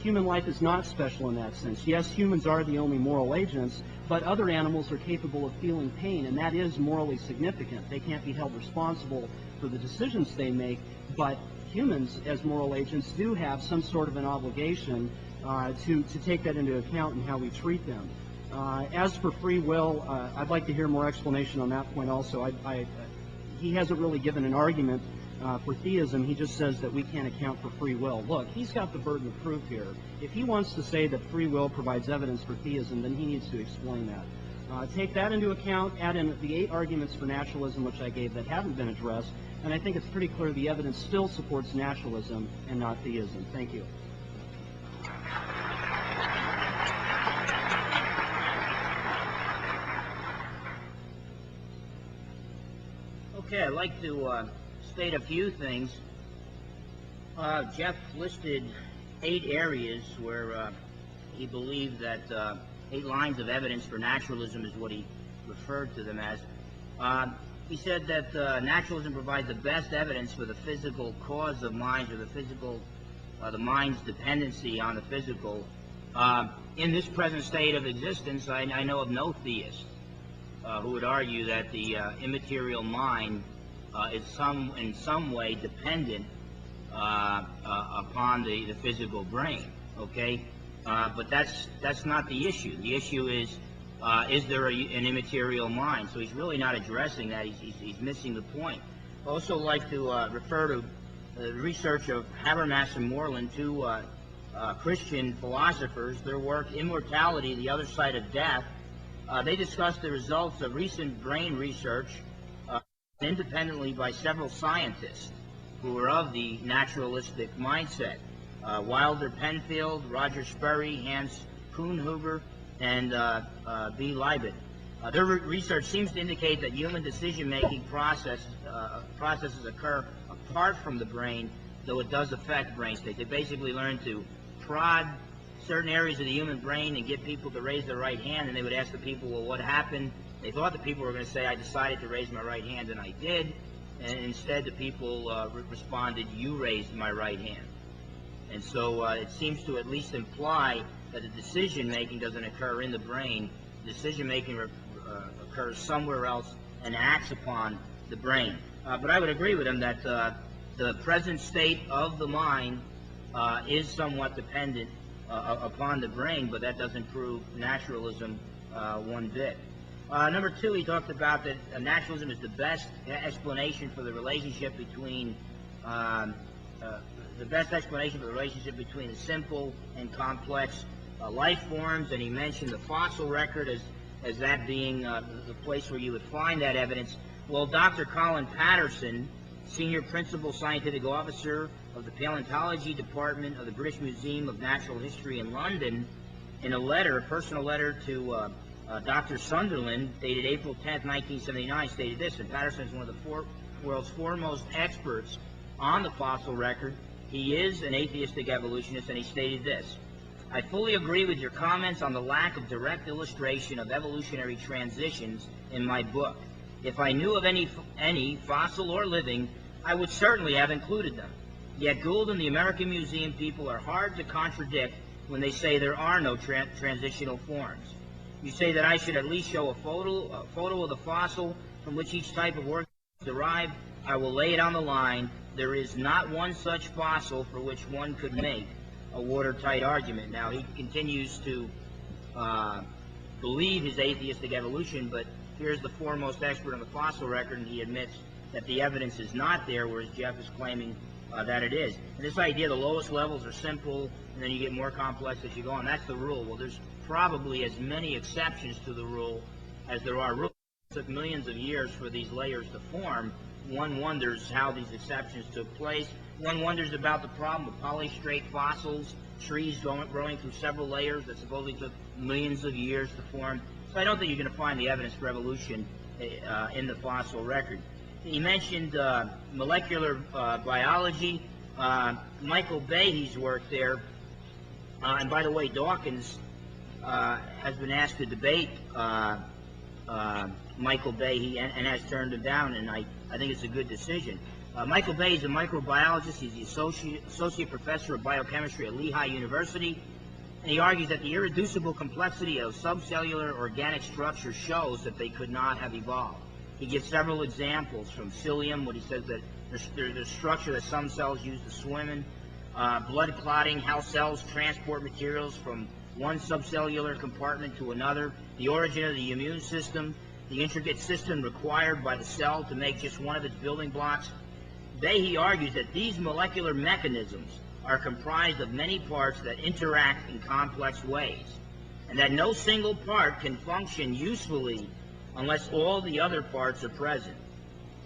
human life is not special in that sense. Yes, humans are the only moral agents, but other animals are capable of feeling pain, and that is morally significant. They can't be held responsible for the decisions they make, but humans, as moral agents, do have some sort of an obligation to take that into account in how we treat them. As for free will, I'd like to hear more explanation on that point also. He hasn't really given an argument for theism. He just says that we can't account for free will. Look, he's got the burden of proof here. If he wants to say that free will provides evidence for theism, then he needs to explain that. Take that into account, add in the 8 arguments for naturalism, which I gave that haven't been addressed, and I think it's pretty clear the evidence still supports naturalism and not theism. Thank you. Okay, I'd like to state a few things. Jeff listed 8 areas where he believed that 8 lines of evidence for naturalism is what he referred to them as. He said that naturalism provides the best evidence for the physical cause of minds, or the mind's dependency on the physical. In this present state of existence, I know of no theist who would argue that the immaterial mind is in some way dependent upon the physical brain. Okay, but that's not the issue. The issue is there an immaterial mind? So he's really not addressing that. He's missing the point. I'd also like to refer to the research of Habermas and Moreland, 2 Christian philosophers. Their work, Immortality, the Other Side of Death. They discussed the results of recent brain research independently by several scientists who were of the naturalistic mindset. Wilder Penfield, Roger Sperry, Hans Kuhnhuber, and B. Leibniz. Their research seems to indicate that human decision-making processes occur apart from the brain, though it does affect brain state. They basically learn to prod certain areas of the human brain and get people to raise their right hand, and they would ask the people, well, what happened? They thought the people were going to say, I decided to raise my right hand, and I did. And instead, the people responded, you raised my right hand. And so it seems to at least imply that the decision-making doesn't occur in the brain. Decision-making occurs somewhere else and acts upon the brain. But I would agree with him that the present state of the mind is somewhat dependent upon the brain, but that doesn't prove naturalism one bit. Number 2, he talked about that naturalism is the best explanation for the relationship between the simple and complex life forms, and he mentioned the fossil record as that being the place where you would find that evidence. Well, Dr. Colin Patterson, Senior Principal Scientific Officer of the Paleontology Department of the British Museum of Natural History in London, in a personal letter to Dr. Sunderland, dated April 10, 1979, stated this, and Patterson is one of the world's foremost experts on the fossil record. He is an atheistic evolutionist, and he stated this: I fully agree with your comments on the lack of direct illustration of evolutionary transitions in my book. If I knew of any fossil or living, I would certainly have included them. Yet Gould and the American Museum people are hard to contradict when they say there are no transitional forms. You say that I should at least show a photo of the fossil from which each type of organism is derived. I will lay it on the line. There is not one such fossil for which one could make a watertight argument. Now, he continues to believe his atheistic evolution, but here's the foremost expert on the fossil record, and he admits that the evidence is not there, whereas Jeff is claiming that it is. And this idea the lowest levels are simple, and then you get more complex as you go on, that's the rule. Well, there's probably as many exceptions to the rule as there are rules. It took millions of years for these layers to form. One wonders how these exceptions took place. One wonders about the problem of polystrate fossils, trees growing through several layers that supposedly took millions of years to form. So I don't think you're going to find the evidence for evolution in the fossil record. He mentioned molecular biology. Michael Behe's work there, and by the way, Dawkins has been asked to debate Michael Behe and has turned him down, and I think it's a good decision. Michael Behe is a microbiologist. He's the associate professor of biochemistry at Lehigh University, and he argues that the irreducible complexity of subcellular organic structure shows that they could not have evolved. He gives several examples from psyllium, what he says that the structure that some cells use to swim in, blood clotting, how cells transport materials from one subcellular compartment to another, the origin of the immune system, the intricate system required by the cell to make just one of its building blocks. Behe argues that these molecular mechanisms are comprised of many parts that interact in complex ways, and that no single part can function usefully unless all the other parts are present.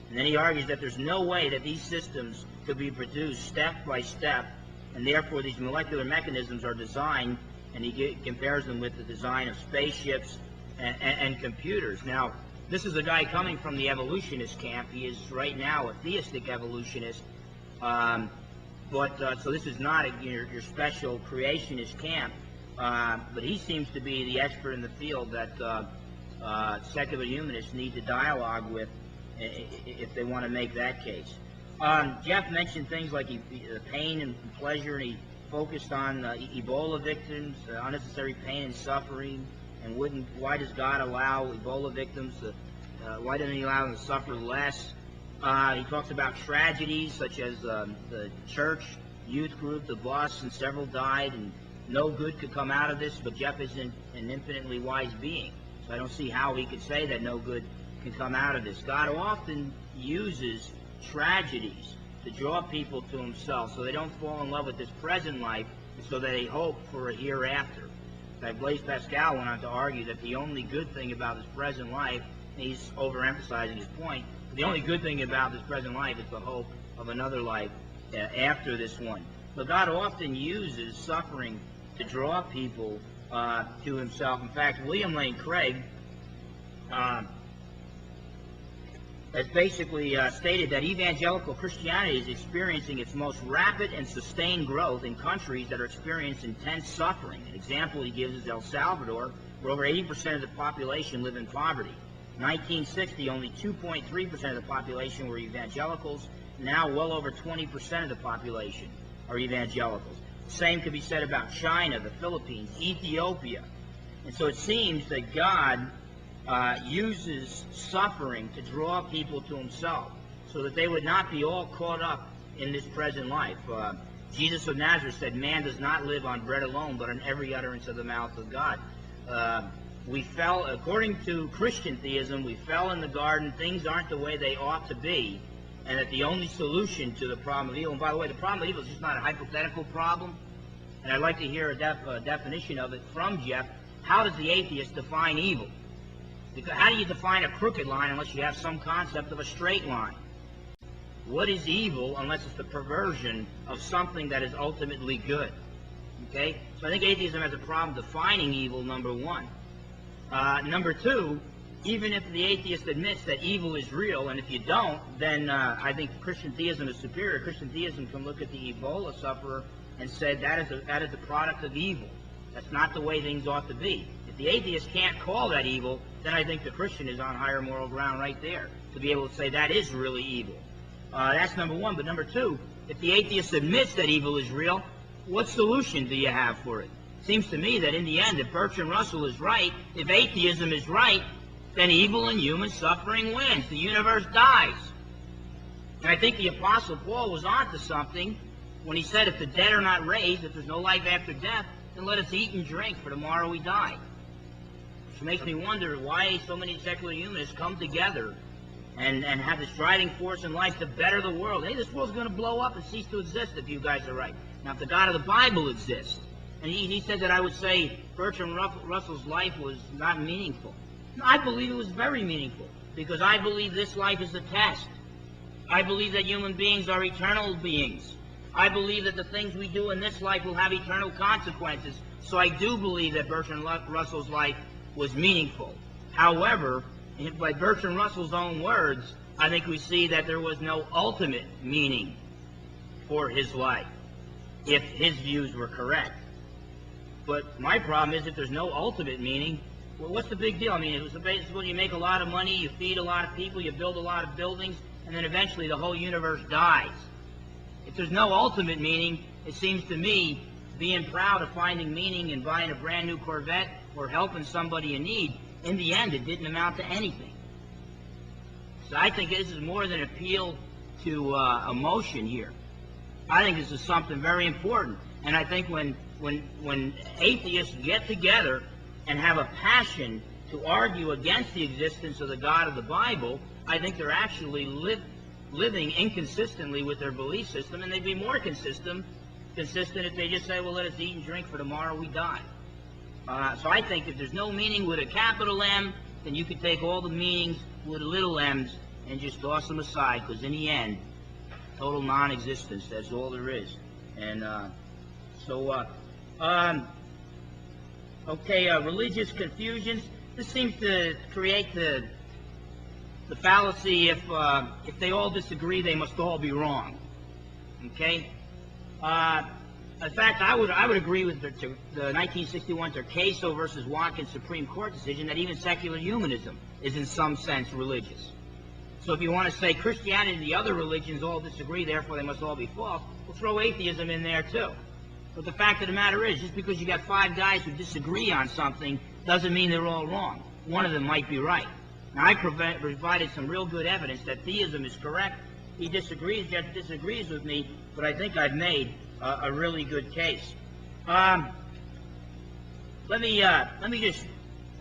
And then he argues that there's no way that these systems could be produced step by step, and therefore these molecular mechanisms are designed, and he compares them with the design of spaceships and computers. Now, this is a guy coming from the evolutionist camp. He is right now a theistic evolutionist, so this is not your special creationist camp, but he seems to be the expert in the field that secular humanists need to dialogue with if they want to make that case. Jeff mentioned things like pain and pleasure, and he focused on Ebola victims, unnecessary pain and suffering, and why does God allow Ebola victims why doesn't he allow them to suffer less? He talks about tragedies such as the church youth group, the bus, and several died, and no good could come out of this, but Jeff is an infinitely wise being, so I don't see how he could say that no good can come out of this. God often uses tragedies to draw people to himself so they don't fall in love with this present life, and so they hope for a hereafter. In fact, Blaise Pascal went on to argue that the only good thing about this present life, and he's overemphasizing his point, the only good thing about this present life is the hope of another life after this one. So God often uses suffering to draw people to himself. In fact, William Lane Craig has basically stated that evangelical Christianity is experiencing its most rapid and sustained growth in countries that are experiencing intense suffering. An example he gives is El Salvador, where over 80% of the population live in poverty. In 1960, only 2.3% of the population were evangelicals. Now, well over 20% of the population are evangelicals. The same could be said about China, the Philippines, Ethiopia. And so it seems that God uses suffering to draw people to himself so that they would not be all caught up in this present life. Jesus of Nazareth said, "Man does not live on bread alone, but on every utterance of the mouth of God." We fell, according to Christian theism, we fell in the garden. Things aren't the way they ought to be, and that the only solution to the problem of evil, and by the way, the problem of evil is just not a hypothetical problem, and I'd like to hear a definition of it from Jeff. How does the atheist define evil? Because how do you define a crooked line unless you have some concept of a straight line? What is evil unless it's the perversion of something that is ultimately good? Okay? So I think atheism has a problem defining evil, number one. Number two, even if the atheist admits that evil is real, and if you don't, then I think Christian theism is superior. Christian theism can look at the Ebola sufferer and say that is the product of evil. That's not the way things ought to be. If the atheist can't call that evil, then I think the Christian is on higher moral ground right there to be able to say that is really evil. That's number one. But number two, if the atheist admits that evil is real, what solution do you have for it? Seems to me that in the end, if Bertrand Russell is right, if atheism is right, then evil and human suffering wins. The universe dies. And I think the Apostle Paul was onto something when he said, if the dead are not raised, if there's no life after death, then let us eat and drink, for tomorrow we die. Which makes me wonder why so many secular humanists come together and have this driving force in life to better the world. Hey, this world's going to blow up and cease to exist if you guys are right. Now, if the God of the Bible exists, and he said that I would say Bertrand Russell's life was not meaningful. No, I believe it was very meaningful, because I believe this life is a test. I believe that human beings are eternal beings. I believe that the things we do in this life will have eternal consequences. So I do believe that Bertrand Russell's life was meaningful. However, by Bertrand Russell's own words, I think we see that there was no ultimate meaning for his life, if his views were correct. But my problem is, if there's no ultimate meaning, well, what's the big deal? I mean, it was basically you make a lot of money, you feed a lot of people, you build a lot of buildings, and then eventually the whole universe dies. If there's no ultimate meaning, it seems to me being proud of finding meaning in buying a brand new Corvette or helping somebody in need, in the end, it didn't amount to anything. So I think this is more than an appeal to emotion here. I think this is something very important. And I think when atheists get together and have a passion to argue against the existence of the God of the Bible, I think they're actually living inconsistently with their belief system, and they'd be more consistent if they just say, well, let us eat and drink, for tomorrow we die. So I think if there's no meaning with a capital M, then you could take all the meanings with little m's and just toss them aside, because in the end, total non-existence, that's all there is. And religious confusions. This seems to create the fallacy, if they all disagree, they must all be wrong. Okay? In fact, I would agree with the 1961 Turcaso versus Watkins Supreme Court decision that even secular humanism is in some sense religious. So if you want to say Christianity and the other religions all disagree, therefore they must all be false, we'll throw atheism in there too. But the fact of the matter is, just because you got 5 guys who disagree on something doesn't mean they're all wrong. One of them might be right. Now, I provided some real good evidence that theism is correct. He disagrees, Jeff disagrees with me, but I think I've made a really good case. Let me just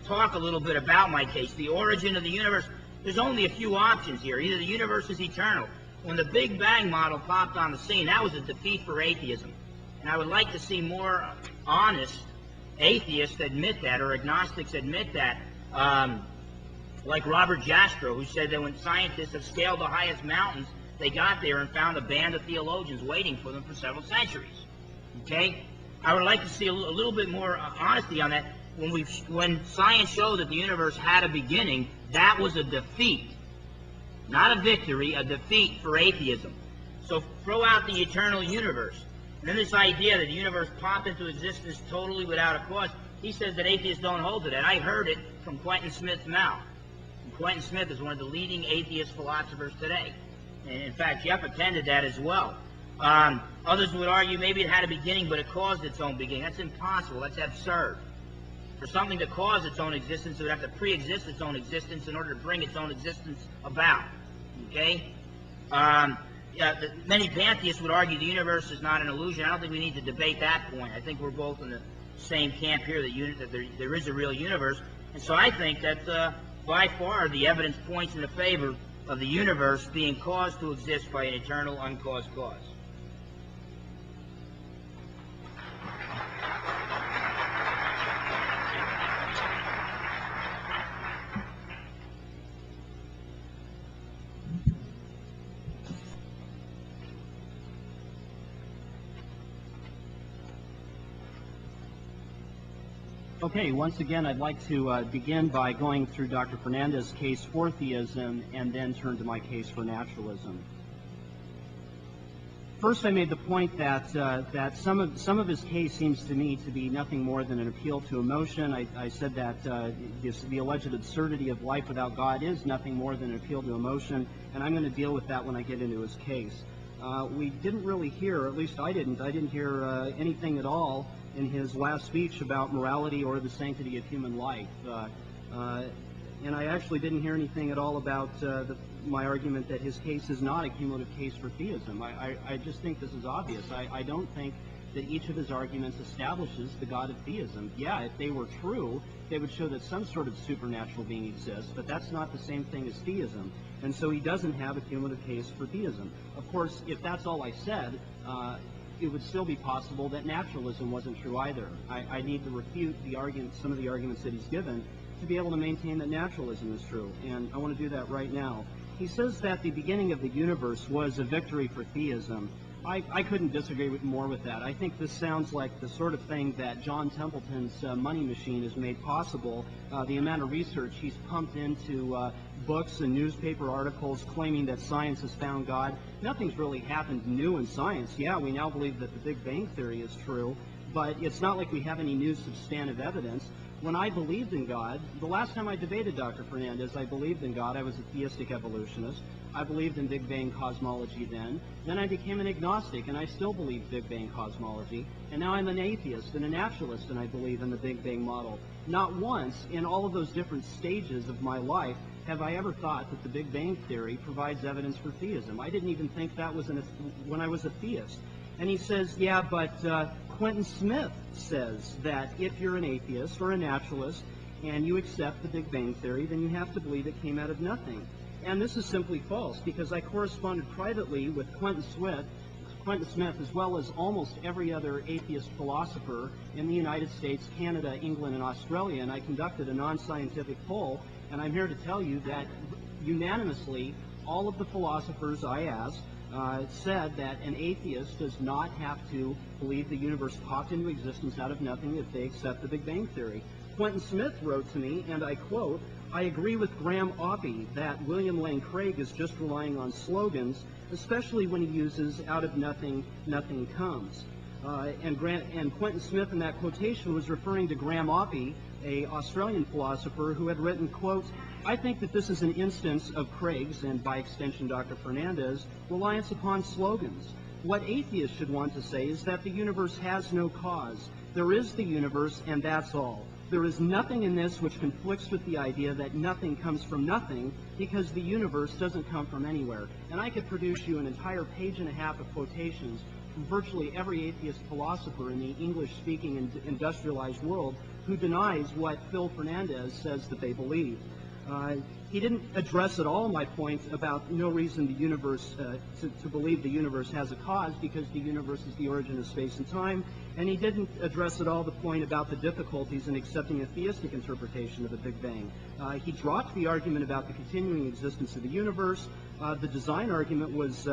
talk a little bit about my case. The origin of the universe. There's only a few options here. Either the universe is eternal. When the Big Bang model popped on the scene, that was a defeat for atheism. And I would like to see more honest atheists admit that, or agnostics admit that, like Robert Jastrow, who said that when scientists have scaled the highest mountains, they got there and found a band of theologians waiting for them for several centuries. Okay? I would like to see a little bit more honesty on that. When science showed that the universe had a beginning, that was a defeat. Not a victory, a defeat for atheism. So throw out the eternal universe. And then this idea that the universe popped into existence totally without a cause, he says that atheists don't hold to that. I heard it from Quentin Smith's mouth. And Quentin Smith is one of the leading atheist philosophers today. And in fact, Jeff attended that as well. Others would argue maybe it had a beginning, but it caused its own beginning. That's impossible. That's absurd. For something to cause its own existence, it would have to pre-exist its own existence in order to bring its own existence about. Okay? Many pantheists would argue the universe is not an illusion. I don't think we need to debate that point. I think we're both in the same camp here, that there is a real universe. And so I think that by far the evidence points in the favor of the universe being caused to exist by an eternal, uncaused cause. Okay, once again, I'd like to begin by going through Dr. Fernandez's case for theism and then turn to my case for naturalism. First, I made the point that some of his case seems to me to be nothing more than an appeal to emotion. I said that the alleged absurdity of life without God is nothing more than an appeal to emotion, and I'm going to deal with that when I get into his case. We didn't really hear, or at least I didn't hear anything at all in his last speech about morality or the sanctity of human life. And I actually didn't hear anything at all about my argument that his case is not a cumulative case for theism. I just think this is obvious. I don't think that each of his arguments establishes the God of theism. Yeah, if they were true, they would show that some sort of supernatural being exists, but that's not the same thing as theism. And so he doesn't have a cumulative case for theism. Of course, if that's all I said, it would still be possible that naturalism wasn't true either. I need to refute some of the arguments that he's given to be able to maintain that naturalism is true. And I want to do that right now. He says that the beginning of the universe was a victory for theism. I couldn't disagree more with that. I think this sounds like the sort of thing that John Templeton's money machine has made possible. The amount of research he's pumped into books and newspaper articles claiming that science has found God. Nothing's really happened new in science. Yeah, we now believe that the Big Bang Theory is true, but it's not like we have any new substantive evidence. When I believed in God, the last time I debated Dr. Fernandez, I believed in God. I was a theistic evolutionist. I believed in Big Bang cosmology then. Then I became an agnostic, and I still believe Big Bang cosmology. And now I'm an atheist and a naturalist, and I believe in the Big Bang model. Not once in all of those different stages of my life have I ever thought that the Big Bang Theory provides evidence for theism. I didn't even think that was when I was a theist. And he says, yeah, but Quentin Smith says that if you're an atheist or a naturalist and you accept the Big Bang Theory, then you have to believe it came out of nothing. And this is simply false, because I corresponded privately with Quentin Smith, as well as almost every other atheist philosopher in the United States, Canada, England, and Australia, and I conducted a non-scientific poll, and I'm here to tell you that unanimously all of the philosophers I asked said that an atheist does not have to believe the universe popped into existence out of nothing if they accept the Big Bang Theory. Quentin Smith wrote to me, and I quote, "I agree with Graham Oppy that William Lane Craig is just relying on slogans, especially when he uses out of nothing, nothing comes." And Quentin Smith in that quotation was referring to Graham Oppy, a Australian philosopher who had written, quote, "I think that this is an instance of Craig's, and by extension Dr. Fernandez, reliance upon slogans. What atheists should want to say is that the universe has no cause. There is the universe, and that's all. There is nothing in this which conflicts with the idea that nothing comes from nothing, because the universe doesn't come from anywhere." And I could produce you an entire page and a half of quotations from virtually every atheist philosopher in the English-speaking and industrialized world who denies what Phil Fernandez says that they believe. He didn't address at all my point about no reason the universe, to believe the universe has a cause, because the universe is the origin of space and time, and he didn't address at all the point about the difficulties in accepting a theistic interpretation of the Big Bang. He dropped the argument about the continuing existence of the universe. The design argument was,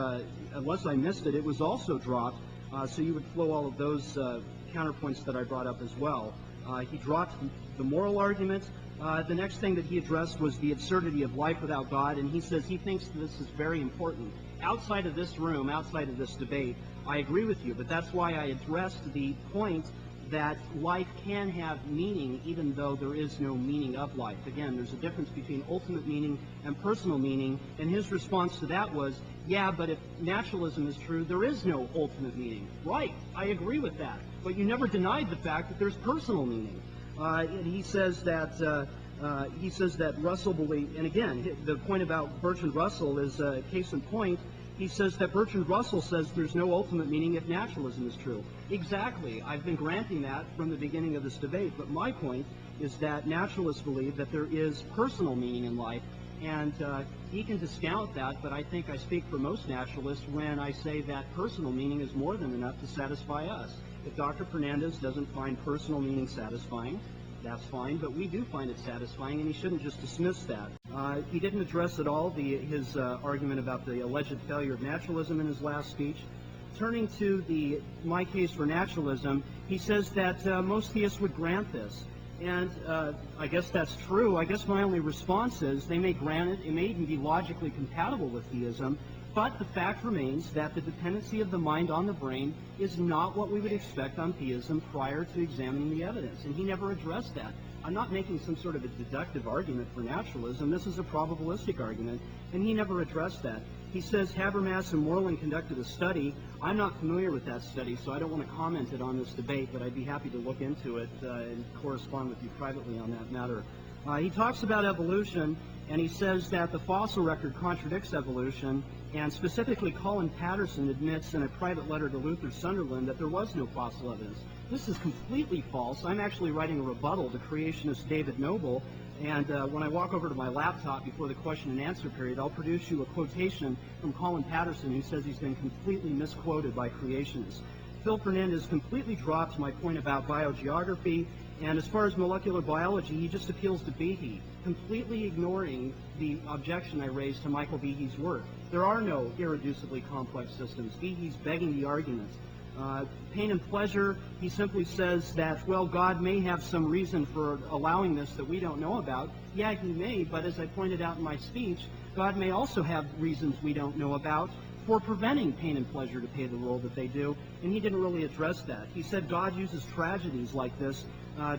unless I missed it, it was also dropped, so you would flow all of those counterpoints that I brought up as well. He dropped the moral argument. The next thing that he addressed was the absurdity of life without God, and he says he thinks this is very important. Outside of this room, outside of this debate, I agree with you, but that's why I addressed the point that life can have meaning even though there is no meaning of life. Again, there's a difference between ultimate meaning and personal meaning, and his response to that was, yeah, but if naturalism is true, there is no ultimate meaning. Right, I agree with that, but you never denied the fact that there's personal meaning. And he says that Russell believed, and again, the point about Bertrand Russell is a case in point. He says that Bertrand Russell says there's no ultimate meaning if naturalism is true. Exactly. I've been granting that from the beginning of this debate, but my point is that naturalists believe that there is personal meaning in life, and he can discount that, but I think I speak for most naturalists when I say that personal meaning is more than enough to satisfy us. If Dr. Fernandez doesn't find personal meaning satisfying, that's fine, but we do find it satisfying, and he shouldn't just dismiss that. He didn't address at all his argument about the alleged failure of naturalism in his last speech. Turning to my case for naturalism, he says that most theists would grant this. And I guess that's true. I guess my only response is they may grant it. It may even be logically compatible with theism. But the fact remains that the dependency of the mind on the brain is not what we would expect on theism prior to examining the evidence. And he never addressed that. I'm not making some sort of a deductive argument for naturalism. This is a probabilistic argument, and he never addressed that. He says Habermas and Moreland conducted a study. I'm not familiar with that study, so I don't want to comment it on this debate, but I'd be happy to look into it and correspond with you privately on that matter. He talks about evolution, and he says that the fossil record contradicts evolution, and specifically Colin Patterson admits in a private letter to Luther Sunderland that there was no fossil evidence. This is completely false. I'm actually writing a rebuttal to creationist David Noble, and when I walk over to my laptop before the question and answer period, I'll produce you a quotation from Colin Patterson who says he's been completely misquoted by creationists. Phil Fernandez completely drops my point about biogeography, and as far as molecular biology, he just appeals to Behe, completely ignoring the objection I raised to Michael Behe's work. There are no irreducibly complex systems. Behe's begging the argument. Pain and pleasure, he simply says that, well, God may have some reason for allowing this that we don't know about. Yeah, he may, but as I pointed out in my speech, God may also have reasons we don't know about for preventing pain and pleasure to play the role that they do, and he didn't really address that. He said God uses tragedies like this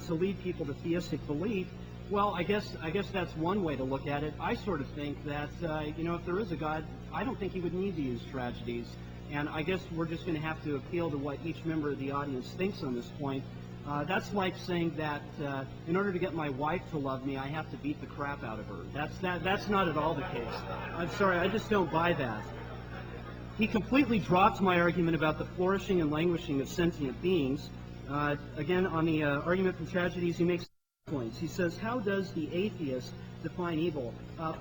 to lead people to theistic belief. Well, I guess that's one way to look at it. I sort of think that, if there is a God, I don't think he would need to use tragedies. And I guess we're just going to have to appeal to what each member of the audience thinks on this point. That's like saying that in order to get my wife to love me, I have to beat the crap out of her. That's not at all the case. I'm sorry, I just don't buy that. He completely dropped my argument about the flourishing and languishing of sentient beings. Again, on the argument from tragedies, he makes points. He says, how does the atheist define evil?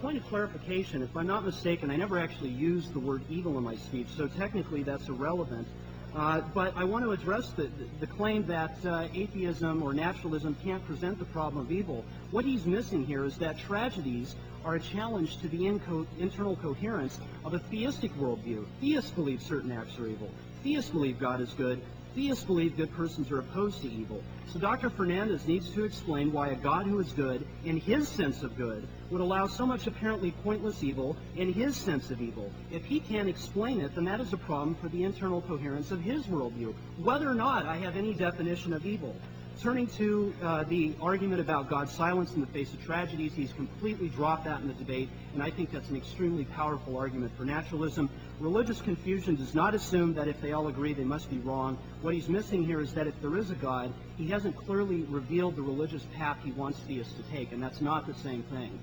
Point of clarification, if I'm not mistaken, I never actually used the word evil in my speech, so technically that's irrelevant. But I want to address the claim that atheism or naturalism can't present the problem of evil. What he's missing here is that tragedies are a challenge to the internal coherence of a theistic worldview. Theists believe certain acts are evil. Theists believe God is good. Theists believe good persons are opposed to evil. So Dr. Fernandez needs to explain why a God who is good, in his sense of good, would allow so much apparently pointless evil in his sense of evil. If he can't explain it, then that is a problem for the internal coherence of his worldview, whether or not I have any definition of evil. Turning to the argument about God's silence in the face of tragedies, he's completely dropped that in the debate, and I think that's an extremely powerful argument for naturalism. Religious confusion does not assume that if they all agree, they must be wrong. What he's missing here is that if there is a God, he hasn't clearly revealed the religious path he wants theists to take, and that's not the same thing.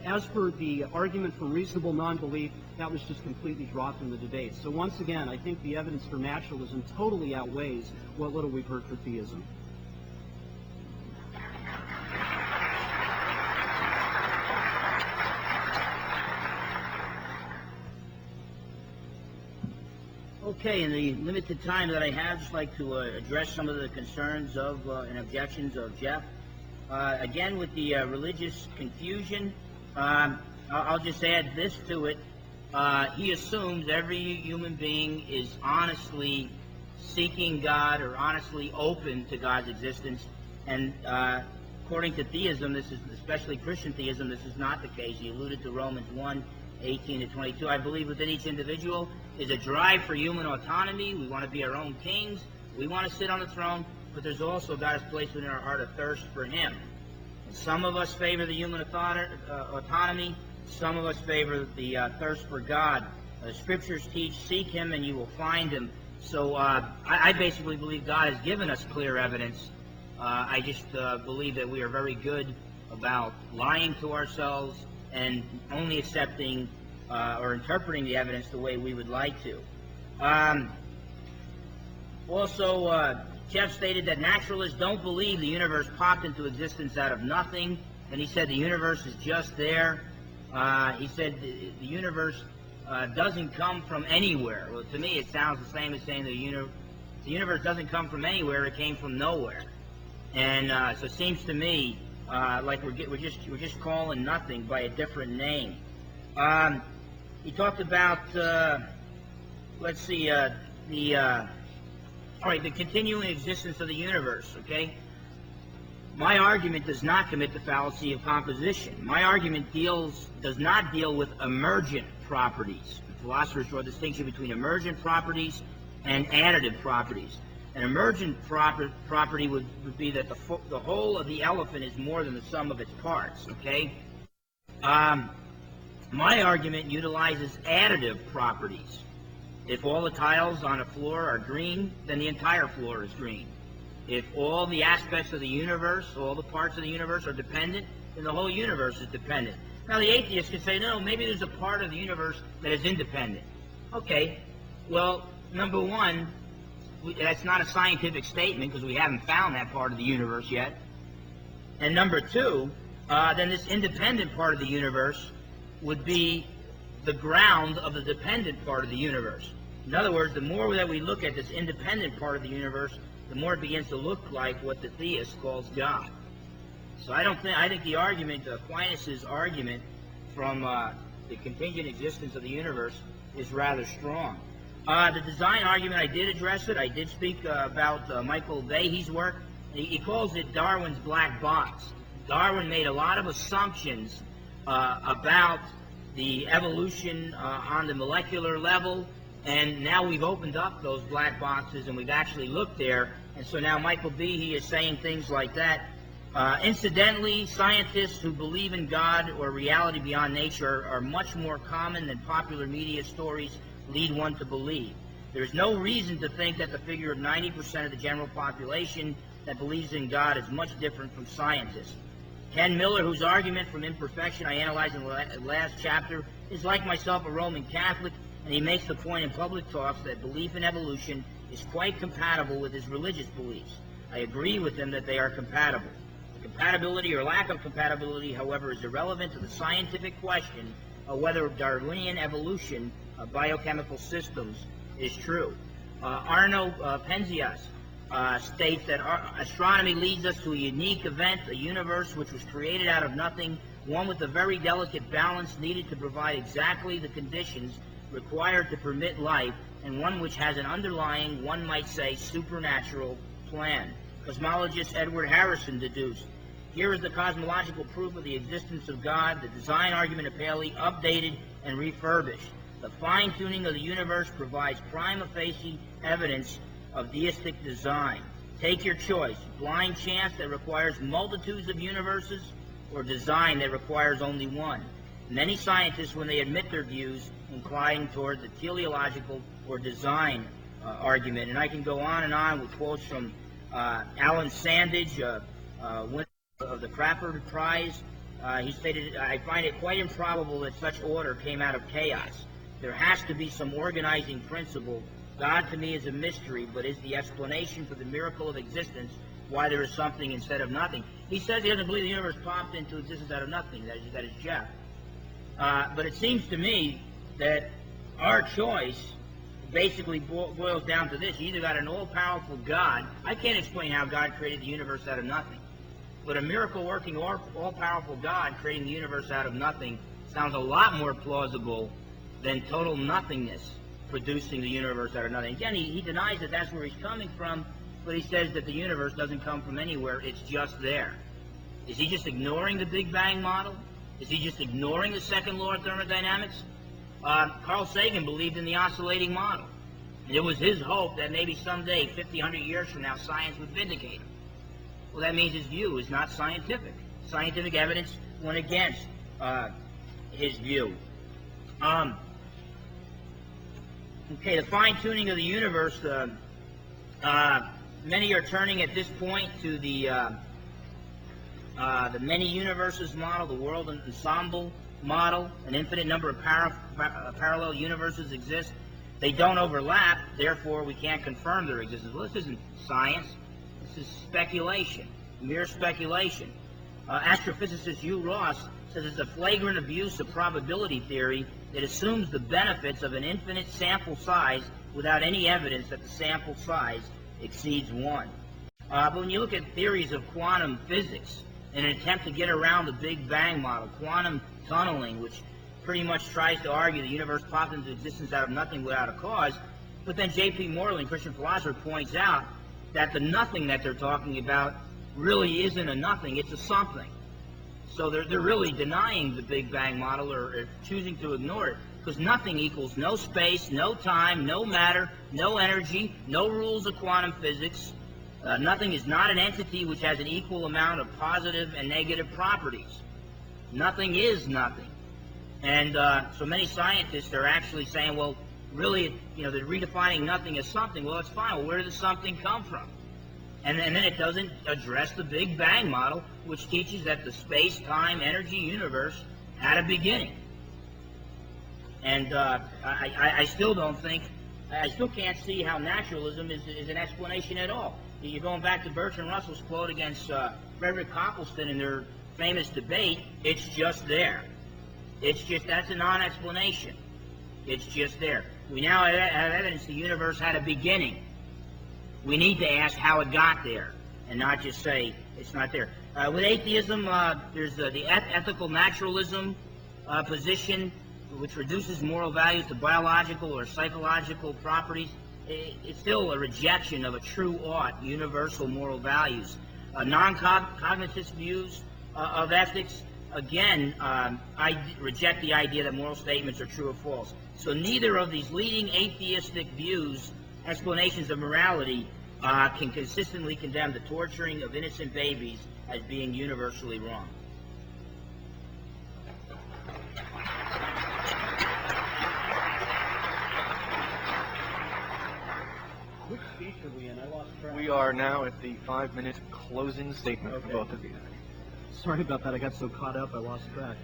As for the argument for reasonable nonbelief, that was just completely dropped in the debate. So once again, I think the evidence for naturalism totally outweighs what little we've heard for theism. Okay, in the limited time that I have, I'd just like to address some of the concerns of and objections of Jeff. Again, with the religious confusion, I'll just add this to it. He assumes every human being is honestly seeking God or honestly open to God's existence. And according to theism, this is especially Christian theism, this is not the case. He alluded to Romans 1:18-22. I believe within each individual is a drive for human autonomy. We want to be our own kings. We want to sit on the throne. But there's also, God has placed within our heart a thirst for him. And some of us favor the human autonomy. Some of us favor the thirst for God. Scriptures teach, seek him and you will find him. So I basically believe God has given us clear evidence. I just believe that we are very good about lying to ourselves and only accepting or interpreting the evidence the way we would like to. Also, Jeff stated that naturalists don't believe the universe popped into existence out of nothing, and he said the universe is just there. He said the universe doesn't come from anywhere. Well, to me, it sounds the same as saying the universe doesn't come from anywhere; it came from nowhere. And so it seems to me like we're just calling nothing by a different name. He talked about let's see the continuing existence of the universe. Okay, my argument does not commit the fallacy of composition. My argument does not deal with emergent properties. Philosophers draw a distinction between emergent properties and additive properties. An emergent property would be that the whole of the elephant is more than the sum of its parts, okay? My argument utilizes additive properties. If all the tiles on a floor are green, then the entire floor is green. If all the aspects of the universe, all the parts of the universe are dependent, then the whole universe is dependent. Now, the atheist could say, no, maybe there's a part of the universe that is independent. Okay, well, number one, that's not a scientific statement because we haven't found that part of the universe yet. And number two, then this independent part of the universe would be the ground of the dependent part of the universe. In other words, the more that we look at this independent part of the universe, the more it begins to look like what the theist calls God. So I think the argument, Aquinas' argument from the contingent existence of the universe is rather strong. The design argument, I did address it. I did speak about Michael Behe's work. He calls it Darwin's black box. Darwin made a lot of assumptions about the evolution on the molecular level, and now we've opened up those black boxes and we've actually looked there. And so now Michael Behe is saying things like that. Incidentally, scientists who believe in God or reality beyond nature are much more common than popular media stories lead one to believe. There is no reason to think that the figure of 90% of the general population that believes in God is much different from scientists. Ken Miller, whose argument from imperfection I analyzed in the last chapter, is like myself a Roman Catholic, and he makes the point in public talks that belief in evolution is quite compatible with his religious beliefs. I agree with him that they are compatible. The compatibility or lack of compatibility, however, is irrelevant to the scientific question of whether Darwinian evolution of biochemical systems is true. Arno Penzias states that astronomy leads us to a unique event, a universe which was created out of nothing, one with a very delicate balance needed to provide exactly the conditions required to permit life, and one which has an underlying, one might say, supernatural plan. Cosmologist Edward Harrison deduced, here is the cosmological proof of the existence of God, the design argument of Paley, updated and refurbished. The fine-tuning of the universe provides prima facie evidence of deistic design. Take your choice, blind chance that requires multitudes of universes, or design that requires only one. Many scientists, when they admit their views, incline toward the teleological or design argument. And I can go on and on with quotes from Alan Sandage, winner of the Craper Prize. He stated, I find it quite improbable that such order came out of chaos. There has to be some organizing principle. God to me is a mystery, but is the explanation for the miracle of existence why there is something instead of nothing. He says he doesn't believe the universe popped into existence out of nothing. That is Jeff. But it seems to me that our choice basically boils down to this. You either got an all-powerful God. I can't explain how God created the universe out of nothing. But a miracle-working, all-powerful God creating the universe out of nothing sounds a lot more plausible than total nothingness producing the universe out of nothing. Again, he denies that that's where he's coming from, but he says that the universe doesn't come from anywhere. It's just there. Is he just ignoring the Big Bang model? Is he just ignoring the second law of thermodynamics? Carl Sagan believed in the oscillating model. And it was his hope that maybe someday, 50, 100 years from now, science would vindicate him. Well, that means his view is not scientific. Scientific evidence went against his view. Okay, the fine-tuning of the universe, many are turning at this point to the many universes model, the world ensemble model. An infinite number of parallel universes exist. They don't overlap, therefore we can't confirm their existence. Well, this isn't science. This is speculation, mere speculation. Astrophysicist Hugh Ross says it's a flagrant abuse of probability theory that assumes the benefits of an infinite sample size without any evidence that the sample size exceeds 1. But when you look at theories of quantum physics in an attempt to get around the Big Bang model, quantum tunneling, which pretty much tries to argue the universe popped into existence out of nothing without a cause, but then J.P. Moreland, Christian philosopher, points out that the nothing that they're talking about really isn't a nothing, it's a something. So they're really denying the Big Bang model or choosing to ignore it, because nothing equals no space, no time, no matter, no energy, no rules of quantum physics. Nothing is not an entity which has an equal amount of positive and negative properties. Nothing is nothing. And so many scientists are actually saying, well, really, they're redefining nothing as something. Well, it's fine. Well, where did the something come from? And then it doesn't address the Big Bang model, which teaches that the space-time energy universe had a beginning. And I still can't see how naturalism is an explanation at all. You're going back to Bertrand Russell's quote against Frederick Copleston in their famous debate, it's just there. It's just, that's a non-explanation. It's just there. We now have evidence the universe had a beginning. We need to ask how it got there and not just say it's not there. With atheism, there's the ethical naturalism position, which reduces moral values to biological or psychological properties. It's still a rejection of a true ought, universal moral values. Non-cognitive views of ethics, again, I reject the idea that moral statements are true or false. So neither of these leading atheistic views, explanations of morality, can consistently condemn the torturing of innocent babies as being universally wrong. Which speech are we in? I lost track. We are now at the 5-minute closing statement for both of you. Sorry about that. I got so caught up, I lost track.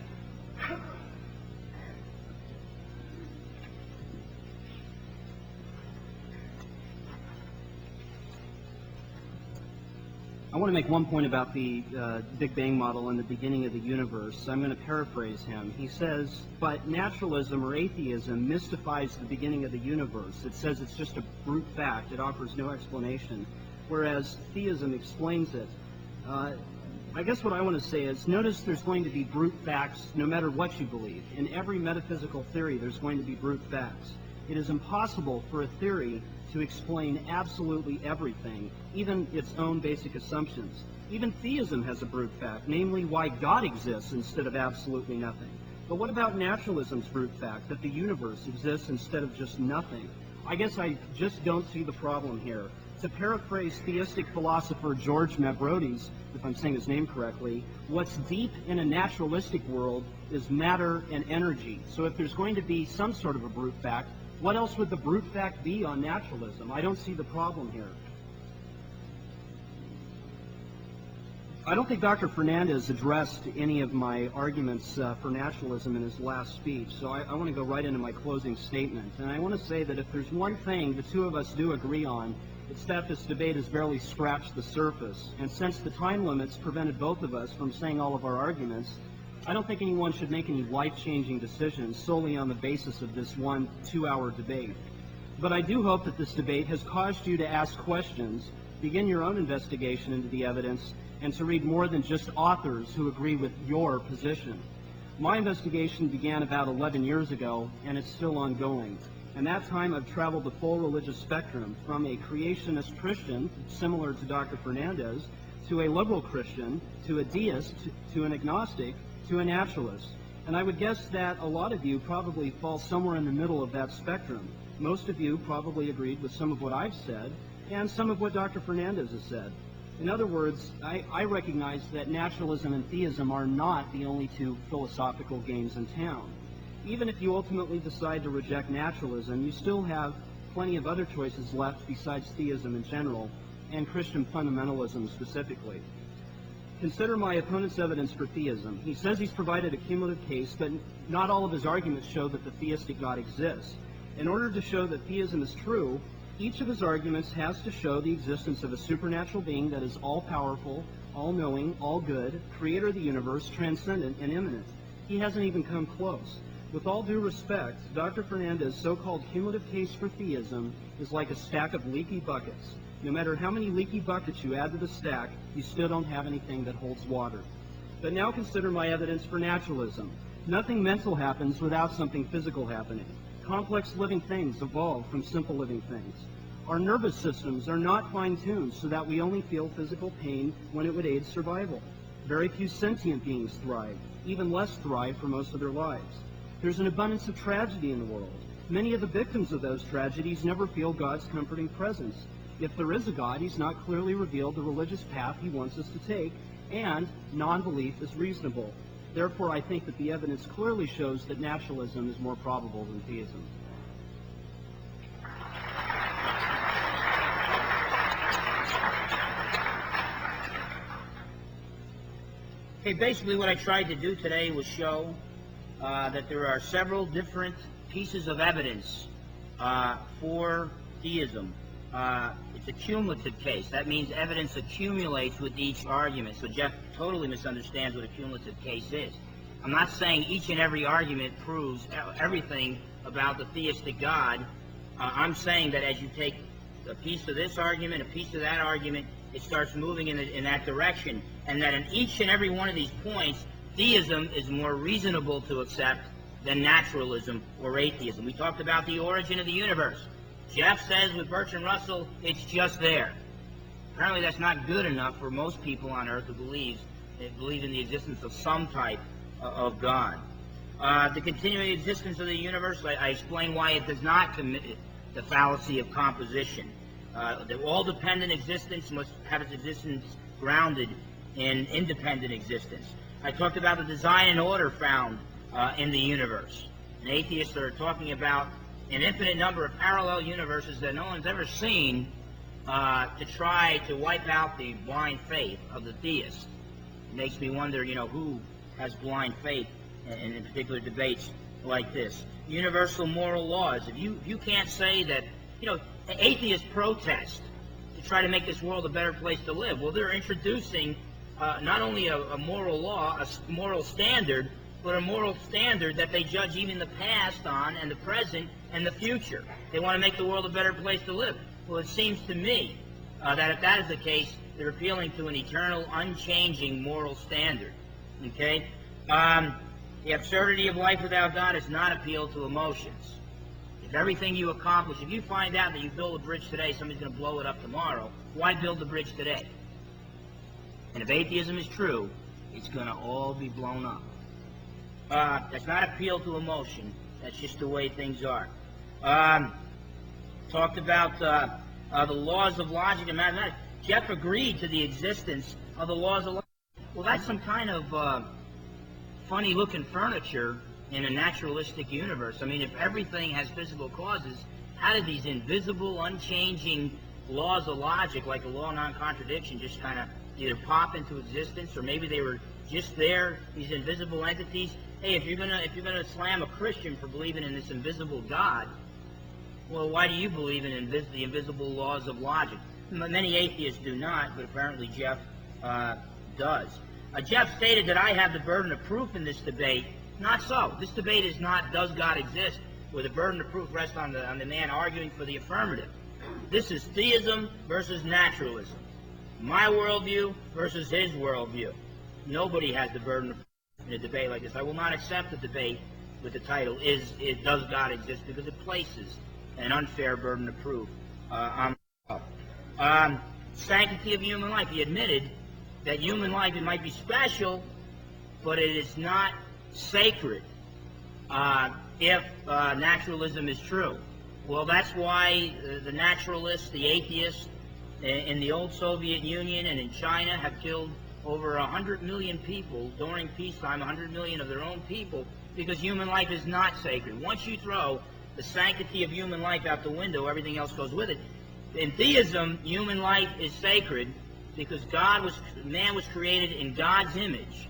I want to make one point about the Big Bang model and the beginning of the universe. I'm going to paraphrase him. He says, but naturalism or atheism mystifies the beginning of the universe. It says it's just a brute fact. It offers no explanation, whereas theism explains it. I guess what I want to say is, notice there's going to be brute facts no matter what you believe. In every metaphysical theory, there's going to be brute facts. It is impossible for a theory to explain absolutely everything, even its own basic assumptions. Even theism has a brute fact, namely why God exists instead of absolutely nothing. But what about naturalism's brute fact, that the universe exists instead of just nothing? I guess I just don't see the problem here. To paraphrase theistic philosopher George Mavrody's, if I'm saying his name correctly, what's deep in a naturalistic world is matter and energy. So if there's going to be some sort of a brute fact, what else would the brute fact be on naturalism? I don't see the problem here. I don't think Dr. Fernandez addressed any of my arguments for naturalism in his last speech, so I want to go right into my closing statement. And I want to say that if there's one thing the two of us do agree on, it's that this debate has barely scratched the surface. And since the time limits prevented both of us from saying all of our arguments, I don't think anyone should make any life-changing decisions solely on the basis of this 1 2-hour debate. But I do hope that this debate has caused you to ask questions, begin your own investigation into the evidence, and to read more than just authors who agree with your position. My investigation began about 11 years ago, and it's still ongoing. In that time, I've traveled the full religious spectrum, from a creationist Christian, similar to Dr. Fernandez, to a liberal Christian, to a deist, to an agnostic, to a naturalist. And I would guess that a lot of you probably fall somewhere in the middle of that spectrum. Most of you probably agreed with some of what I've said and some of what Dr. Fernandez has said. In other words, I recognize that naturalism and theism are not the only two philosophical games in town. Even if you ultimately decide to reject naturalism, you still have plenty of other choices left besides theism in general and Christian fundamentalism specifically. Consider my opponent's evidence for theism. He says he's provided a cumulative case, but not all of his arguments show that the theistic God exists. In order to show that theism is true, each of his arguments has to show the existence of a supernatural being that is all-powerful, all-knowing, all-good, creator of the universe, transcendent, and immanent. He hasn't even come close. With all due respect, Dr. Fernandez's so-called cumulative case for theism is like a stack of leaky buckets. No matter how many leaky buckets you add to the stack, you still don't have anything that holds water. But now consider my evidence for naturalism. Nothing mental happens without something physical happening. Complex living things evolve from simple living things. Our nervous systems are not fine-tuned so that we only feel physical pain when it would aid survival. Very few sentient beings thrive. Even less thrive for most of their lives. There's an abundance of tragedy in the world. Many of the victims of those tragedies never feel God's comforting presence. If there is a God, he's not clearly revealed the religious path he wants us to take, and non-belief is reasonable. Therefore, I think that the evidence clearly shows that naturalism is more probable than theism. Okay, basically what I tried to do today was show that there are several different pieces of evidence for theism. It's a cumulative case. That means evidence accumulates with each argument. So Jeff totally misunderstands what a cumulative case is. I'm not saying each and every argument proves everything about the theistic God. I'm saying that as you take a piece of this argument, a piece of that argument, it starts moving in that direction, and that in each and every one of these points, theism is more reasonable to accept than naturalism or atheism. We talked about the origin of the universe. Jeff says with Bertrand Russell, it's just there. Apparently that's not good enough for most people on earth who believe in the existence of some type of God. The continuing existence of the universe, I explain why it does not commit the fallacy of composition. The all-dependent existence must have its existence grounded in independent existence. I talked about the design and order found in the universe. And atheists are talking about an infinite number of parallel universes that no one's ever seen to try to wipe out the blind faith of the theist. It makes me wonder, who has blind faith in particular debates like this. Universal moral laws. If you can't say that, atheists protest to try to make this world a better place to live. Well, they're introducing not only a moral law, a moral standard, but a moral standard that they judge even the past on, and the present, and the future. They want to make the world a better place to live. Well, it seems to me that if that is the case, they're appealing to an eternal, unchanging moral standard. Okay? The absurdity of life without God does not appeal to emotions. If everything you accomplish, if you find out that you build a bridge today, somebody's going to blow it up tomorrow, why build the bridge today? And if atheism is true, it's going to all be blown up. That's not appeal to emotion. That's just the way things are. Talked about the laws of logic and mathematics. Jeff agreed to the existence of the laws of logic. Well, that's some kind of funny-looking furniture in a naturalistic universe. I mean, if everything has physical causes, how did these invisible, unchanging laws of logic, like the law of non-contradiction, just kind of either pop into existence, or maybe they were just there, these invisible entities? Hey, if you're gonna slam a Christian for believing in this invisible God, well, why do you believe in the invisible laws of logic? Many atheists do not, but apparently Jeff does. Jeff stated that I have the burden of proof in this debate. Not so. This debate is not does God exist, where the burden of proof rests on the man arguing for the affirmative. This is theism versus naturalism. My worldview versus his worldview. Nobody has the burden of proof in a debate like this. I will not accept a debate with the title, Does God Exist? Because it places an unfair burden of proof on myself. Sanctity of human life. He admitted that human life, it might be special, but it is not sacred if naturalism is true. Well, that's why the naturalists, the atheists in the old Soviet Union and in China have killed over 100 million people during peacetime, 100 million of their own people, because human life is not sacred. Once you throw the sanctity of human life out the window, everything else goes with it. In theism, human life is sacred because man was created in God's image,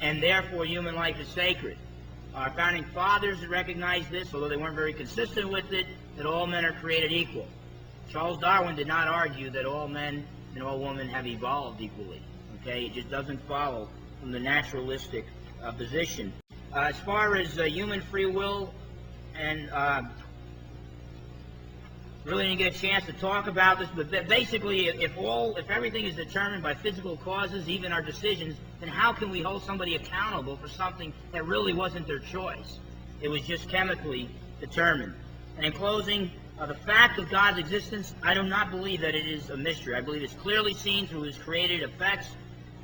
and therefore human life is sacred. Our founding fathers recognized this, although they weren't very consistent with it, that all men are created equal. Charles Darwin did not argue that all men and all women have evolved equally. Okay, it just doesn't follow from the naturalistic position. As far as human free will, and really didn't get a chance to talk about this, but basically, if everything is determined by physical causes, even our decisions, then how can we hold somebody accountable for something that really wasn't their choice? It was just chemically determined. And in closing, the fact of God's existence, I do not believe that it is a mystery. I believe it's clearly seen through his created effects,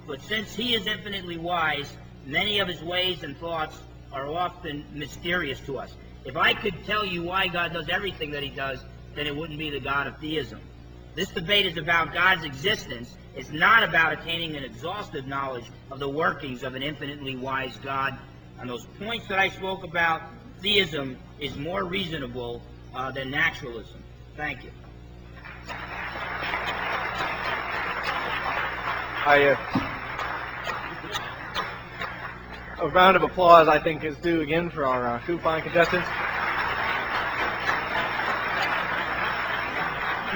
but since he is infinitely wise, many of his ways and thoughts are often mysterious to us. If I could tell you why God does everything that he does, then it wouldn't be the God of theism. This debate is about God's existence. It's not about attaining an exhaustive knowledge of the workings of an infinitely wise God. On those points that I spoke about, theism is more reasonable than naturalism. Thank you. A round of applause, I think, is due again for our two fine contestants.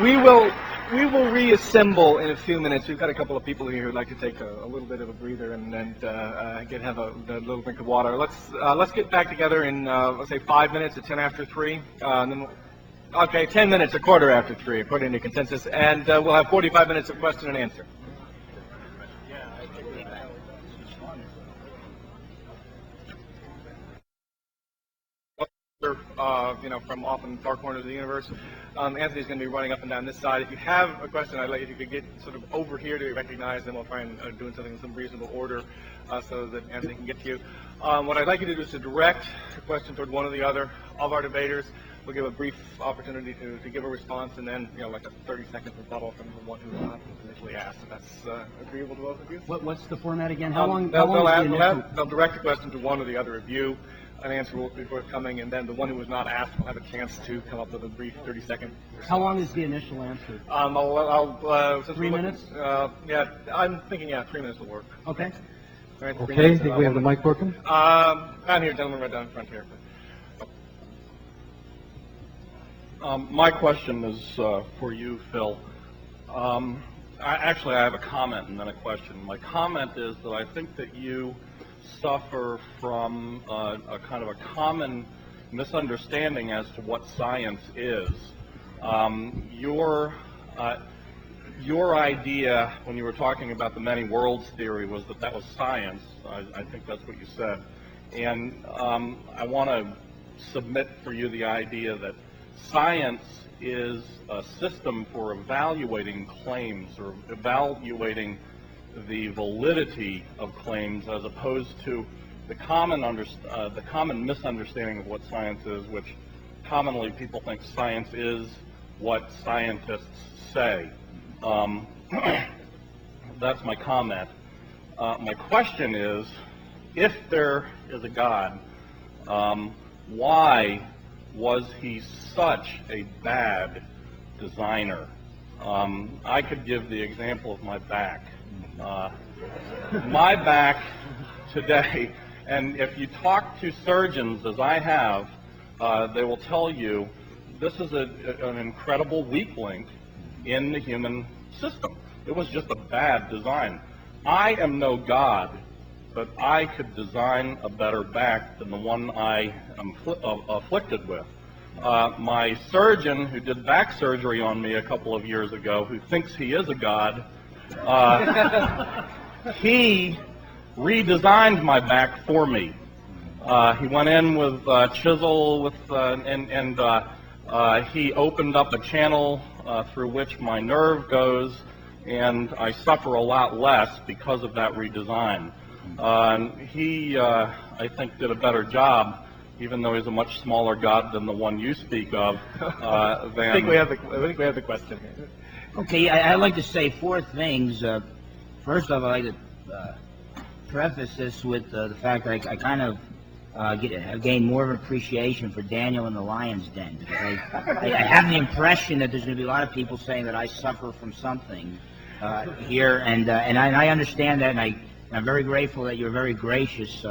We will We will reassemble in a few minutes. We've got a couple of people here who'd like to take a little bit of a breather and have a little drink of water. Let's get back together in let's say 5 minutes at 10 after 3. And then okay, 10 minutes, a quarter after 3, according to consensus, and we'll have 45 minutes of question and answer. From often far corners of the universe. Anthony's going to be running up and down this side. If you have a question, I'd like if you could get sort of over here to be recognized, and we'll try and do something in some reasonable order so that Anthony can get to you. What I'd like you to do is to direct a question toward one or the other of our debaters. We'll give a brief opportunity to give a response, and then, like a 30-second rebuttal from the one who was not initially asked. If that's agreeable to both of you. What's the format again? How long? They'll direct a question to one or the other of you. An answer will be forthcoming, and then the one who was not asked will have a chance to come up with a brief 30-second response. How long is the initial answer? 3 minutes? Yeah, I'm thinking, 3 minutes will work. Okay. All right, Okay, I think we have the mic working. Down here, gentleman, right down front here. My question is for you, Phil. Actually, I have a comment and then a question. My comment is that I think that you suffer from a kind of a common misunderstanding as to what science is. Your idea when you were talking about the many worlds theory was that was science. I think that's what you said. And I want to submit for you the idea that science is a system for evaluating claims or evaluating the validity of claims, as opposed to the common misunderstanding of what science is, which commonly people think science is what scientists say. That's my comment. My question is, if there is a God, why was he such a bad designer? I could give the example of my back. My back today, and if you talk to surgeons, as I have, they will tell you this is an incredible weak link in the human system. It was just a bad design. I am no God, but I could design a better back than the one I am afflicted with. My surgeon, who did back surgery on me a couple of years ago, who thinks he is a god, he redesigned my back for me. He went in with a chisel, and he opened up a channel through which my nerve goes, and I suffer a lot less because of that redesign. He, I think, did a better job, even though he's a much smaller god than the one you speak of. I think we have the question. Okay, I'd like to say 4 things. First off, I'd like to preface this with the fact that I kind of have gained more of an appreciation for Daniel in the Lion's Den. I have the impression that there's going to be a lot of people saying that I suffer from something here, and I understand that, and I'm very grateful that you're very gracious,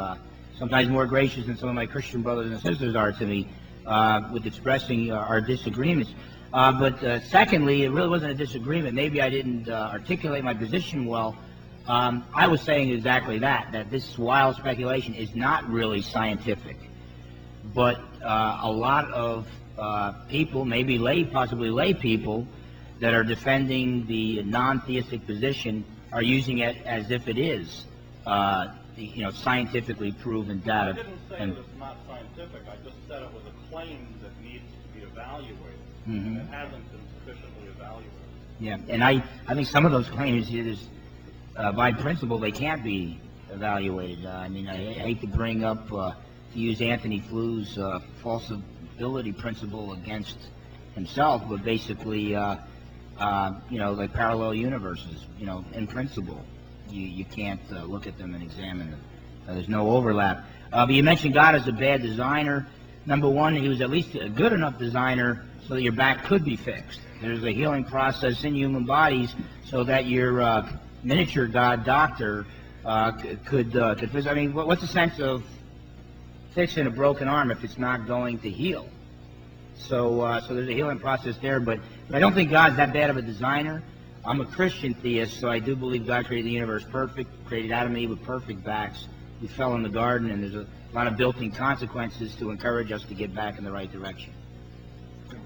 sometimes more gracious than some of my Christian brothers and sisters are to me, with expressing our disagreements. But secondly, it really wasn't a disagreement. Maybe I didn't articulate my position well. I was saying exactly that this wild speculation is not really scientific. But a lot of people, possibly lay people, that are defending the non-theistic position are using it as if it is, scientifically proven data. I didn't say that it's not scientific. I just said it was a claim that needs to be evaluated. Mm-hmm. And it hasn't been sufficiently evaluated. Yeah, and I think some of those claims, by principle, they can't be evaluated. I hate to bring up, to use Anthony Fleur's falsibility principle against himself, but basically, like parallel universes, in principle, you can't look at them and examine them. There's no overlap. But you mentioned God as a bad designer. Number one, he was at least a good enough designer so that your back could be fixed. There's a healing process in human bodies so that your miniature God doctor could fix. What's the sense of fixing a broken arm if it's not going to heal? So there's a healing process there, but But I don't think God's that bad of a designer. I'm a Christian theist, so I do believe God created the universe perfect, created Adam and Eve with perfect backs. We fell in the garden, and there's a lot of built-in consequences to encourage us to get back in the right direction.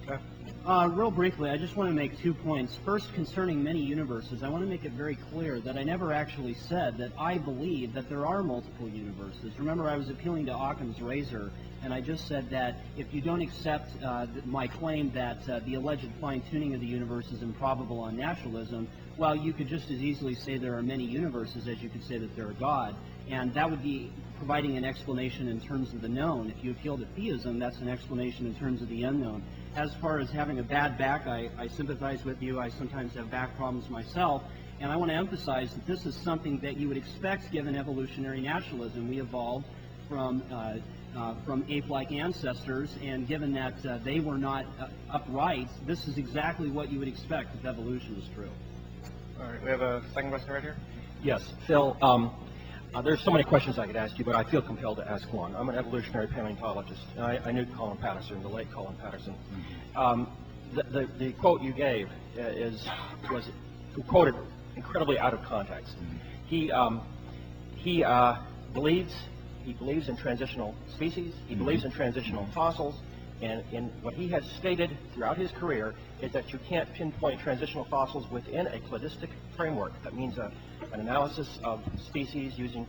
Okay. Real briefly, I just want to make 2 points. First, concerning many universes, I want to make it very clear that I never actually said that I believe that there are multiple universes. Remember, I was appealing to Occam's razor, and I just said that if you don't accept my claim that the alleged fine-tuning of the universe is improbable on naturalism, well, you could just as easily say there are many universes as you could say that there are God. And that would be providing an explanation in terms of the known. If you appeal to theism, that's an explanation in terms of the unknown. As far as having a bad back, I sympathize with you. I sometimes have back problems myself. And I want to emphasize that this is something that you would expect given evolutionary naturalism. We evolved from ape-like ancestors, and given that they were not upright, this is exactly what you would expect if evolution is true. All right, we have a second question right here. Yes, Phil. There's so many questions I could ask you, but I feel compelled to ask one. I'm an evolutionary paleontologist, and I knew Colin Patterson, the late Colin Patterson. The quote you gave was quoted incredibly out of context. He believes in transitional species. He believes in transitional fossils. And in what he has stated throughout his career is that you can't pinpoint transitional fossils within a cladistic framework. That means an analysis of species using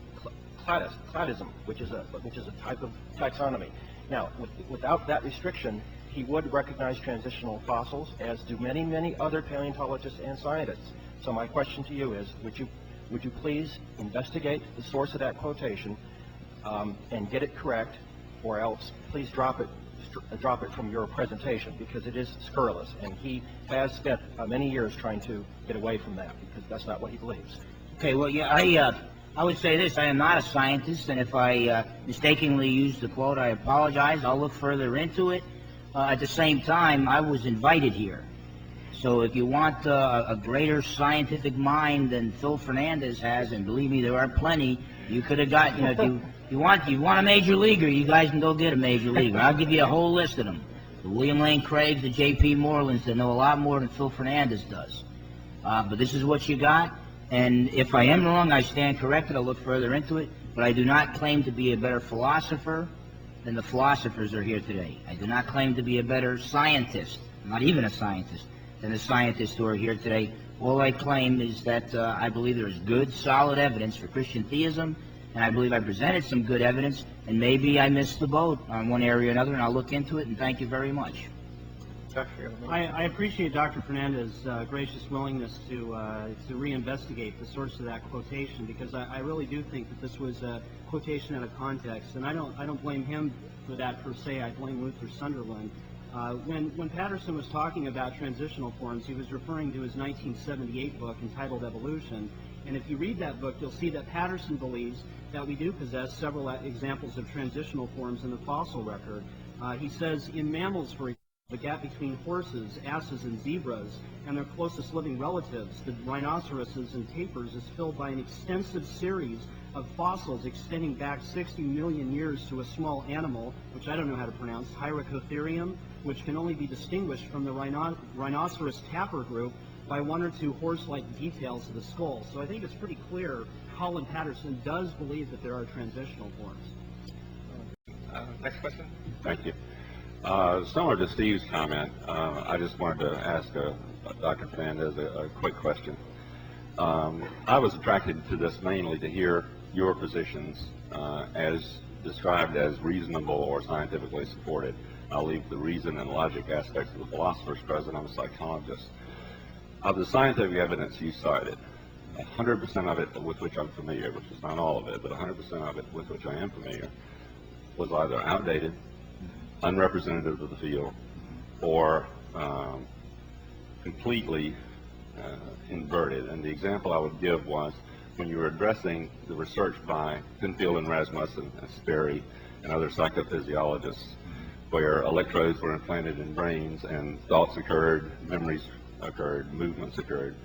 cladism, which is a type of taxonomy. Now, without that restriction, he would recognize transitional fossils, as do many, many other paleontologists and scientists. So my question to you is, would you please investigate the source of that quotation and get it correct, or else please drop it from your presentation, because it is scurrilous, and he has spent many years trying to get away from that, because that's not what he believes. Okay, well, yeah, I would say this. I am not a scientist, and if I mistakenly used the quote, I apologize. I'll look further into it. At the same time, I was invited here. So if you want a greater scientific mind than Phil Fernandez has, and believe me, there are plenty, you could have got, if you want a major leaguer, you guys can go get a major leaguer. I'll give you a whole list of them. The William Lane Craigs, the J.P. Morelands, that know a lot more than Phil Fernandez does. But this is what you got, and if I am wrong, I stand corrected. I'll look further into it. But I do not claim to be a better philosopher than the philosophers are here today. I do not claim to be a better scientist, not even a scientist, than the scientists who are here today. All I claim is that I believe there is good, solid evidence for Christian theism, and I believe I presented some good evidence, and maybe I missed the boat on one area or another, and I'll look into it, and thank you very much. I appreciate Dr. Fernandez's gracious willingness to reinvestigate the source of that quotation, because I really do think that this was a quotation out of context, and I don't blame him for that per se. I blame Luther Sunderland. When Patterson was talking about transitional forms, he was referring to his 1978 book entitled Evolution. And if you read that book, you'll see that Patterson believes that we do possess several examples of transitional forms in the fossil record. He says in mammals, for example, the gap between horses, asses, and zebras and their closest living relatives, the rhinoceroses and tapirs, is filled by an extensive series of fossils extending back 60 million years to a small animal, which I don't know how to pronounce, Hyracotherium, which can only be distinguished from the rhinoceros tapir group by one or two horse-like details of the skull. So I think it's pretty clear Colin Patterson does believe that there are transitional forms. Next question. Thank you. Similar to Steve's comment, I just wanted to ask Dr. Fernandez a quick question. I was attracted to this mainly to hear your positions as described as reasonable or scientifically supported. I'll leave the reason and logic aspects of the philosophers present. I'm a psychologist. Of the scientific evidence you cited, 100% of it with which I'm familiar, which is not all of it, but 100% of it with which I am familiar, was either outdated, unrepresentative of the field, or completely inverted. And the example I would give was when you were addressing the research by Penfield and Rasmussen and Sperry and other psychophysiologists, where electrodes were implanted in brains and thoughts occurred, memories occurred, movements occurred.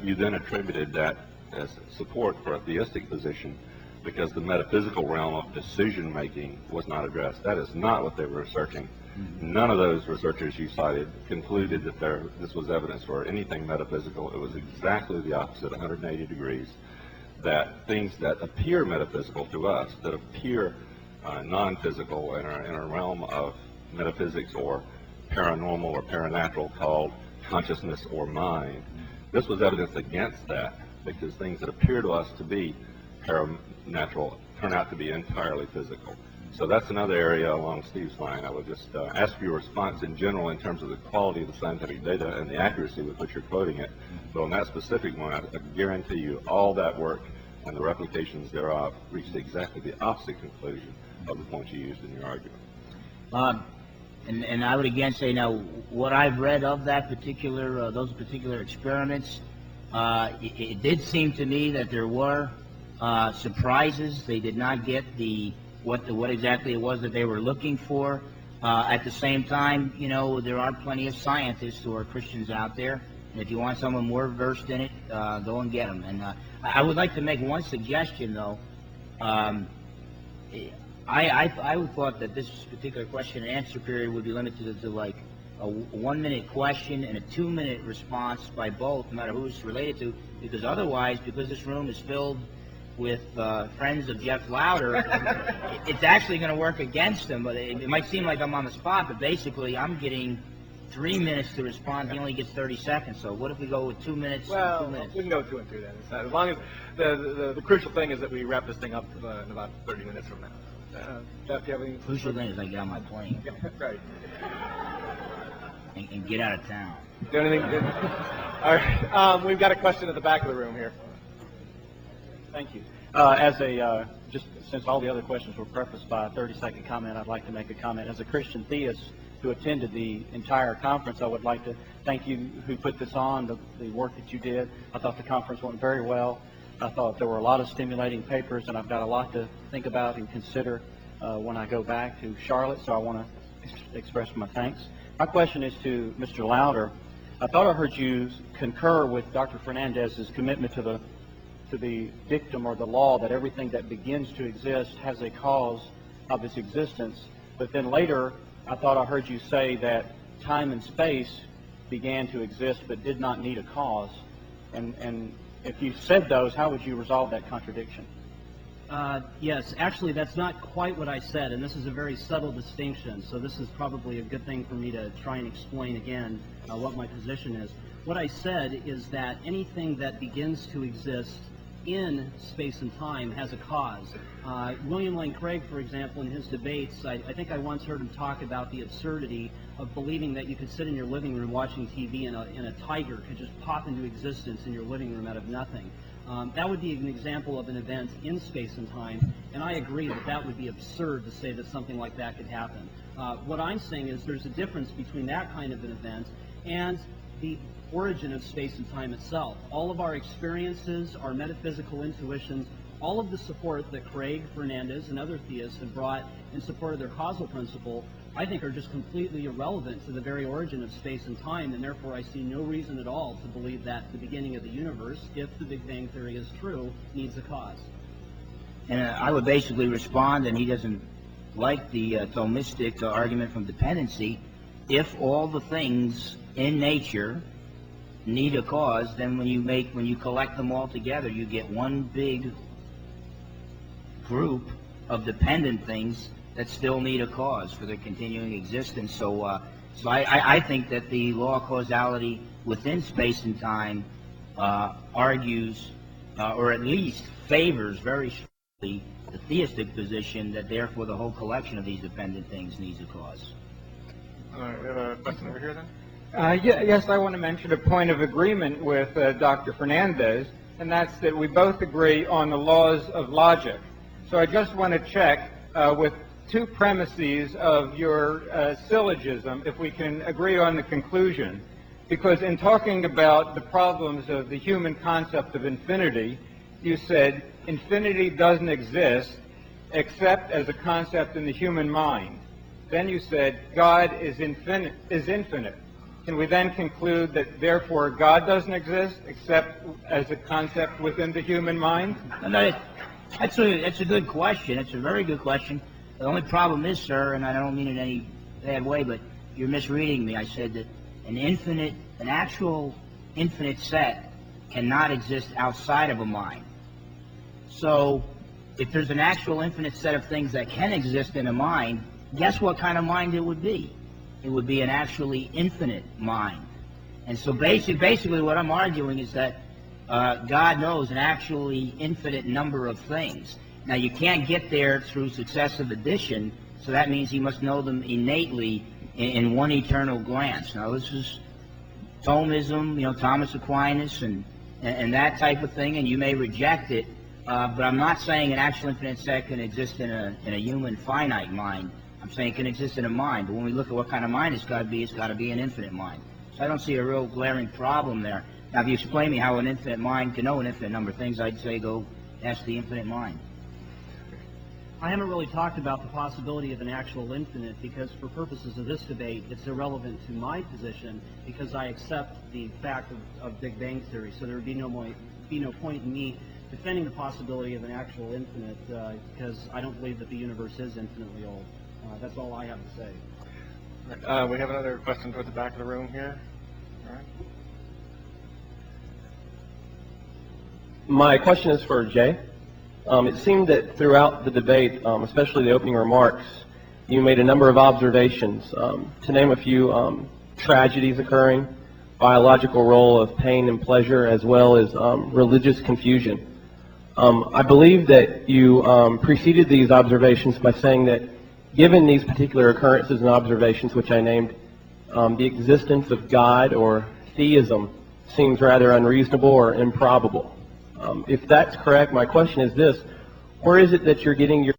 You then attributed that as support for a theistic position because the metaphysical realm of decision-making was not addressed. That is not what they were researching. None of those researchers you cited concluded that this was evidence for anything metaphysical. It was exactly the opposite, 180 degrees, that things that appear metaphysical to us, that appear non-physical in our realm of metaphysics or paranormal or paranatural, called consciousness or mind. This was evidence against that, because things that appear to us to be paranatural turn out to be entirely physical. So that's another area along Steve's line. I would just ask for your response in general in terms of the quality of the scientific data and the accuracy with which you're quoting it. But on that specific one, I guarantee you all that work and the replications thereof reached exactly the opposite conclusion of the point you used in your argument. And I would again say, now, what I've read of that particular, those particular experiments, it did seem to me that there were surprises. They did not get what exactly it was that they were looking for. At the same time, you know, there are plenty of scientists who are Christians out there, and if you want someone more versed in it, go and get them. And I would like to make one suggestion, though. I would thought that this particular question and answer period would be limited to like a 1-minute question and a 2-minute response by both, no matter who it's related to, because otherwise, because this room is filled with friends of Jeff Lowder, it's actually going to work against him. But it might seem like I'm on the spot, but basically I'm getting 3 minutes to respond. He only gets 30 seconds. So what if we go with 2 minutes? Well, 2 minutes? we can go 2 and 2 then. It's not, as long as the crucial thing is that we wrap this thing up in about 30 minutes from now. Jeff, do you have any? Crucial thing is I get on my plane Right. and get out of town. Do anything? All right. We've got a question at the back of the room here. Thank you. Just since all the other questions were prefaced by a 30-second comment, I'd like to make a comment. As a Christian theist who attended the entire conference, I would like to thank you who put this on, the work that you did. I thought the conference went very well. I thought there were a lot of stimulating papers, and I've got a lot to think about and consider when I go back to Charlotte, so I want to express my thanks. My question is to Mr. Lowder. I thought I heard you concur with Dr. Fernandez's commitment to the dictum or the law that everything that begins to exist has a cause of its existence. But then later, I thought I heard you say that time and space began to exist but did not need a cause. And if you said those, how would you resolve that contradiction? Yes, actually, that's not quite what I said, and this is a very subtle distinction, so this is probably a good thing for me to try and explain again what my position is. What I said is that anything that begins to exist in space and time has a cause. William Lane Craig, for example, in his debates, I think I once heard him talk about the absurdity of believing that you could sit in your living room watching TV and a tiger could just pop into existence in your living room out of nothing. That would be an example of an event in space and time, and I agree that that would be absurd to say that something like that could happen. What I'm saying is there's a difference between that kind of an event and the origin of space and time itself. All of our experiences, our metaphysical intuitions, all of the support that Craig, Fernandez, and other theists have brought in support of their causal principle, I think are just completely irrelevant to the very origin of space and time, and therefore I see no reason at all to believe that the beginning of the universe, if the Big Bang Theory is true, needs a cause. And I would basically respond, and he doesn't like the Thomistic argument from dependency. If all the things in nature need a cause, then when you collect them all together, you get one big group of dependent things that still need a cause for their continuing existence. So I think that the law of causality within space and time argues, or at least favors very strongly, the theistic position that therefore the whole collection of these dependent things needs a cause. All right, we have a question over here then. Yes, I want to mention a point of agreement with Dr. Fernandez, and that's that we both agree on the laws of logic. So I just want to check with two premises of your syllogism if we can agree on the conclusion. Because in talking about the problems of the human concept of infinity, you said infinity doesn't exist except as a concept in the human mind. Then you said God is infinite. Can we then conclude that therefore God doesn't exist except as a concept within the human mind? No, that's a good question. It's a very good question. The only problem is, sir, and I don't mean it bad way, but you're misreading me. I said that an actual infinite set cannot exist outside of a mind. So if there's an actual infinite set of things that can exist in a mind, guess what kind of mind it would be? It would be an actually infinite mind. And so basically what I'm arguing is that God knows an actually infinite number of things. Now, you can't get there through successive addition, so that means he must know them innately in one eternal glance. Now, this is Thomism, Thomas Aquinas and that type of thing, and you may reject it, but I'm not saying an actual infinite set can exist in a human finite mind. I'm saying it can exist in a mind, but when we look at what kind of mind it's got to be an infinite mind. So I don't see a real glaring problem there. Now, if you explain me how an infinite mind can know an infinite number of things, I'd say go ask the infinite mind. I haven't really talked about the possibility of an actual infinite because for purposes of this debate, it's irrelevant to my position because I accept the fact of Big Bang Theory. So there would be no point in me defending the possibility of an actual infinite because I don't believe that the universe is infinitely old. That's all I have to say. We have another question towards the back of the room here. All right. My question is for Jay. It seemed that throughout the debate, especially the opening remarks, you made a number of observations. To name a few, tragedies occurring, biological role of pain and pleasure, as well as religious confusion. I believe that you preceded these observations by saying that given these particular occurrences and observations, which I named, the existence of God or theism seems rather unreasonable or improbable. If that's correct, my question is this: where is it that you're getting your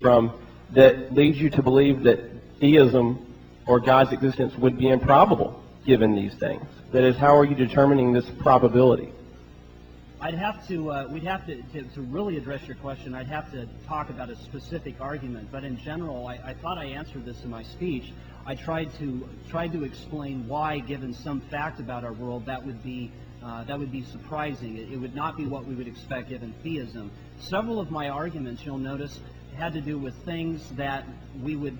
from that leads you to believe that theism or God's existence would be improbable given these things? That is, how are you determining this probability? I'd have to, we'd have to really address your question, I'd have to talk about a specific argument. But in general, I thought I answered this in my speech. I tried to explain why, given some fact about our world, that would be surprising. It would not be what we would expect given theism. Several of my arguments, you'll notice, had to do with things that we would,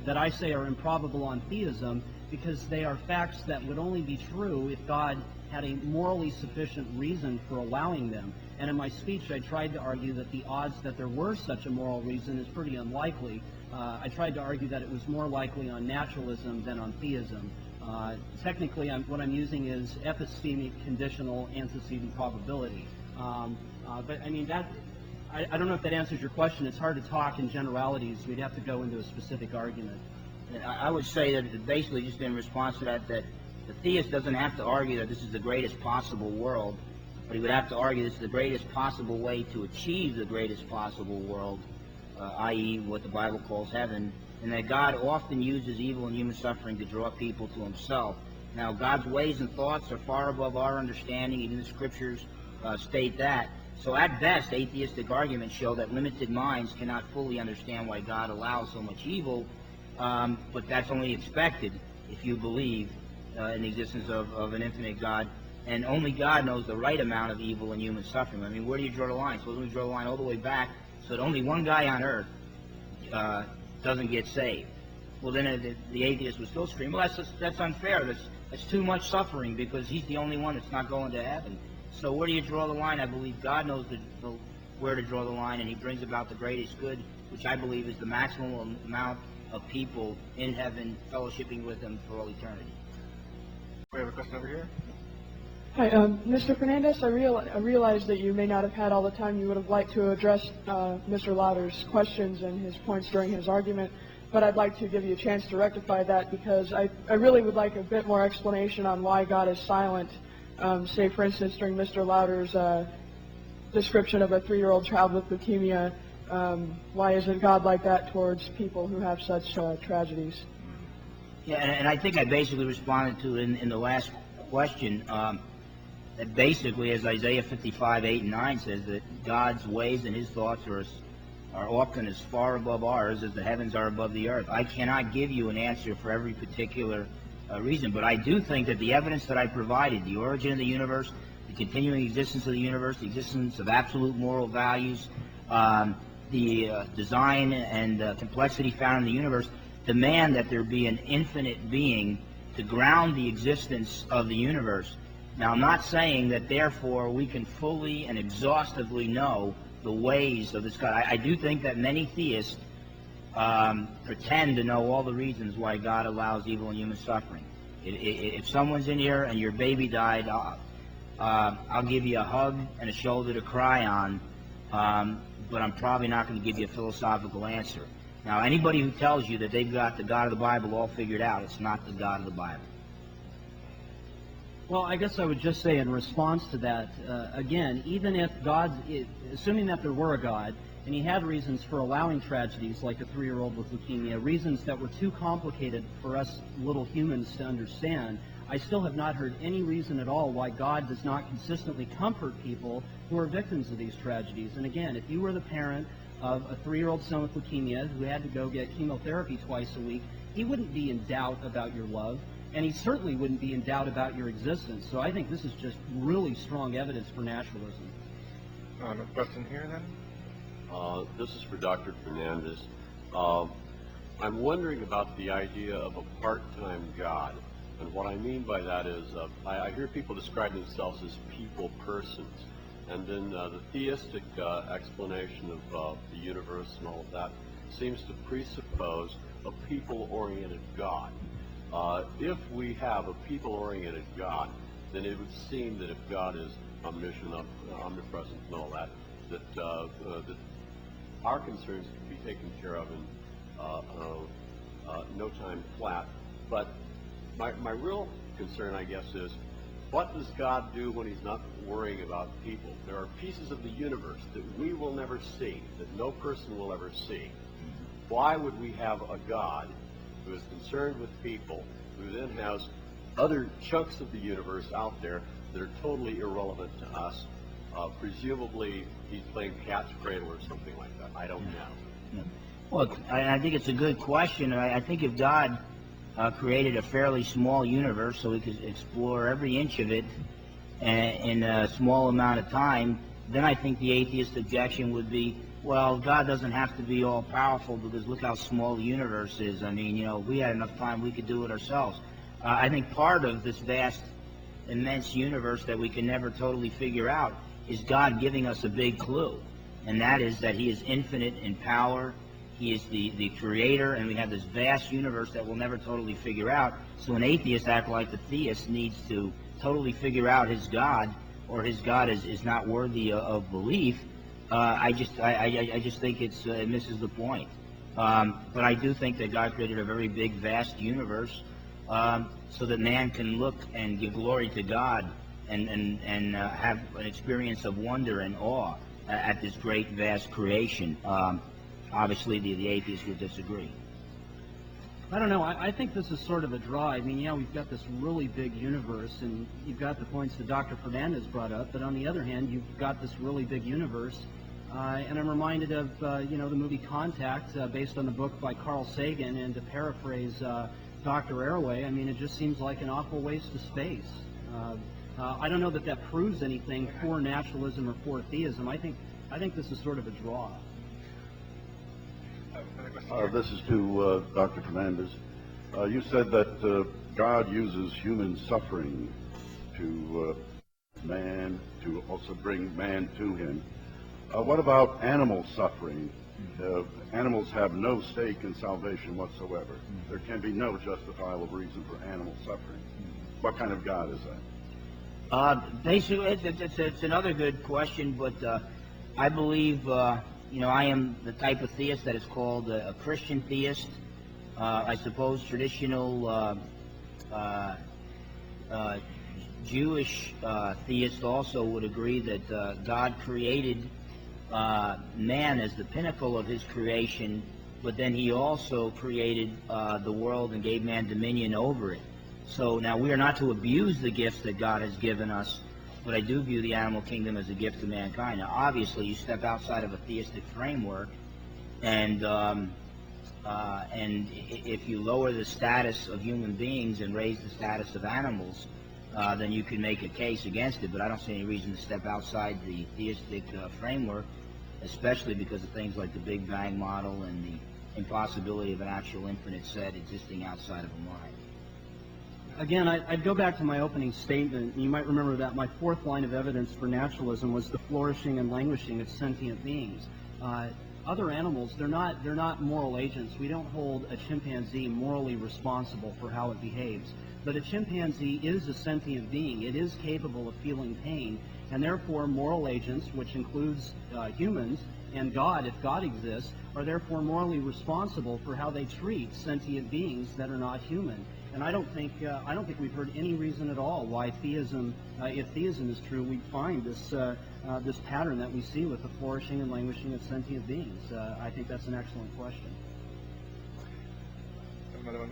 that I say are improbable on theism, because they are facts that would only be true if God had a morally sufficient reason for allowing them. And in my speech, I tried to argue that the odds that there were such a moral reason is pretty unlikely. I tried to argue that it was more likely on naturalism than on theism. Technically, what I'm using is epistemic conditional antecedent probability. But I mean, I don't know if that answers your question. It's hard to talk in generalities. We'd have to go into a specific argument. I would say that basically, just in response to that, that the theist doesn't have to argue that this is the greatest possible world, but he would have to argue this is the greatest possible way to achieve the greatest possible world, i.e. what the Bible calls heaven, and that God often uses evil and human suffering to draw people to himself. Now, God's ways and thoughts are far above our understanding. Even the scriptures state that. So at best, atheistic arguments show that limited minds cannot fully understand why God allows so much evil, but that's only expected if you believe in the existence of an infinite God, and only God knows the right amount of evil and human suffering. I mean, where do you draw the line? So we draw the line all the way back so that only one guy on earth doesn't get saved. Well, then the atheist would still scream, well, that's unfair. That's too much suffering because he's the only one that's not going to heaven. So where do you draw the line? I believe God knows where to draw the line, and he brings about the greatest good, which I believe is the maximum amount of people in heaven fellowshipping with him for all eternity. We have a question over here. Hi, Mr. Fernandez, I realize that you may not have had all the time you would have liked to address Mr. Lowder's questions and his points during his argument, but I'd like to give you a chance to rectify that because I really would like a bit more explanation on why God is silent. Say, for instance, during Mr. Lowder's description of a 3-year-old child with leukemia, why isn't God like that towards people who have such tragedies? Yeah, and I think I basically responded to it in the last question. That basically, as Isaiah 55:8 and 9 says, that God's ways and his thoughts are often as far above ours as the heavens are above the earth. I cannot give you an answer for every particular reason, but I do think that the evidence that I provided, the origin of the universe, the continuing existence of the universe, the existence of absolute moral values, the design and complexity found in the universe, demand that there be an infinite being to ground the existence of the universe. Now, I'm not saying that therefore we can fully and exhaustively know the ways of this God. I do think that many theists pretend to know all the reasons why God allows evil and human suffering. If someone's in here and your baby died, I'll give you a hug and a shoulder to cry on, but I'm probably not going to give you a philosophical answer. Now, anybody who tells you that they've got the God of the Bible all figured out, it's not the God of the Bible. Well, I guess I would just say in response to that, again, even if assuming that there were a God, and he had reasons for allowing tragedies like a 3-year-old with leukemia, reasons that were too complicated for us little humans to understand, I still have not heard any reason at all why God does not consistently comfort people who are victims of these tragedies. And again, if you were the parent of a 3-year-old son with leukemia who had to go get chemotherapy twice a week, he wouldn't be in doubt about your love, and he certainly wouldn't be in doubt about your existence. So I think this is just really strong evidence for naturalism. A question here, then? This is for Dr. Fernandez. I'm wondering about the idea of a part-time God. And what I mean by that is I hear people describe themselves as people persons. And then the theistic explanation of the universe and all of that seems to presuppose a people-oriented God. If we have a people-oriented God, then it would seem that if God is omniscient, omnipresent, and all that, that our concerns can be taken care of in no time flat. But my real concern, I guess, is what does God do when he's not worrying about people? There are pieces of the universe that we will never see, that no person will ever see. Why would we have a God who is concerned with people, who then has other chunks of the universe out there that are totally irrelevant to us? Presumably, he's playing cat's cradle or something like that. I don't know. Well, I think it's a good question. I think if God created a fairly small universe so we could explore every inch of it in a small amount of time, then I think the atheist objection would be, well, God doesn't have to be all-powerful because look how small the universe is. I mean, if we had enough time, we could do it ourselves. I think part of this vast, immense universe that we can never totally figure out is God giving us a big clue, and that is that he is infinite in power. He is the creator, and we have this vast universe that we'll never totally figure out. So an atheist, act like the theist, needs to totally figure out his God, or his God is not worthy of belief. I just think it misses the point. But I do think that God created a very big, vast universe so that man can look and give glory to God and have an experience of wonder and awe at this great, vast creation. Obviously, the atheists would disagree. I don't know. I think this is sort of a draw. I mean, yeah, we've got this really big universe, and you've got the points that Dr. Fernandez brought up, but on the other hand, you've got this really big universe. And I'm reminded of, the movie Contact, based on the book by Carl Sagan, and to paraphrase Dr. Arroway, I mean, it just seems like an awful waste of space. I don't know that that proves anything for naturalism or for theism. I think this is sort of a draw. This is to Dr. Fernandez. You said that God uses human suffering to man, to also bring man to him. What about animal suffering? Animals have no stake in salvation whatsoever. There can be no justifiable reason for animal suffering. What kind of God is that? Basically, it's another good question, but I believe, I am the type of theist that is called a Christian theist. I suppose traditional Jewish theists also would agree that God created man as the pinnacle of his creation, but then he also created the world and gave man dominion over it. So now we are not to abuse the gifts that God has given us, but I do view the animal kingdom as a gift to mankind. Now, obviously, you step outside of a theistic framework, and if you lower the status of human beings and raise the status of animals, then you can make a case against it. But I don't see any reason to step outside the theistic framework, especially because of things like the Big Bang model and the impossibility of an actual infinite set existing outside of a mind. Again, I'd go back to my opening statement. You might remember that my fourth line of evidence for naturalism was the flourishing and languishing of sentient beings. Other animals, they're not moral agents. We don't hold a chimpanzee morally responsible for how it behaves. But a chimpanzee is a sentient being. It is capable of feeling pain, and therefore moral agents, which includes humans and God, if God exists, are therefore morally responsible for how they treat sentient beings that are not human. And I don't think we've heard any reason at all why theism, if theism is true, we find this this pattern that we see with the flourishing and languishing of sentient beings. I think that's an excellent question.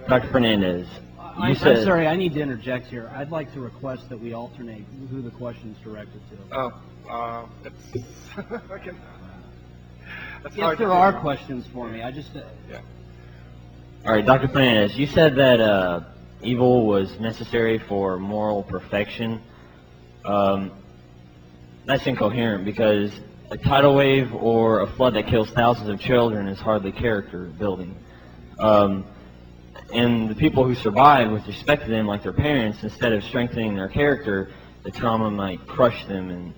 Dr. Fernandez, I'm sorry, I need to interject here. I'd like to request that we alternate who the question is directed to. If there are questions for me, I just... Yeah. All right, Dr. Fernandez, you said that evil was necessary for moral perfection. That's incoherent because a tidal wave or a flood that kills thousands of children is hardly character building. And the people who survive with respect to them like their parents, instead of strengthening their character, the trauma might crush them and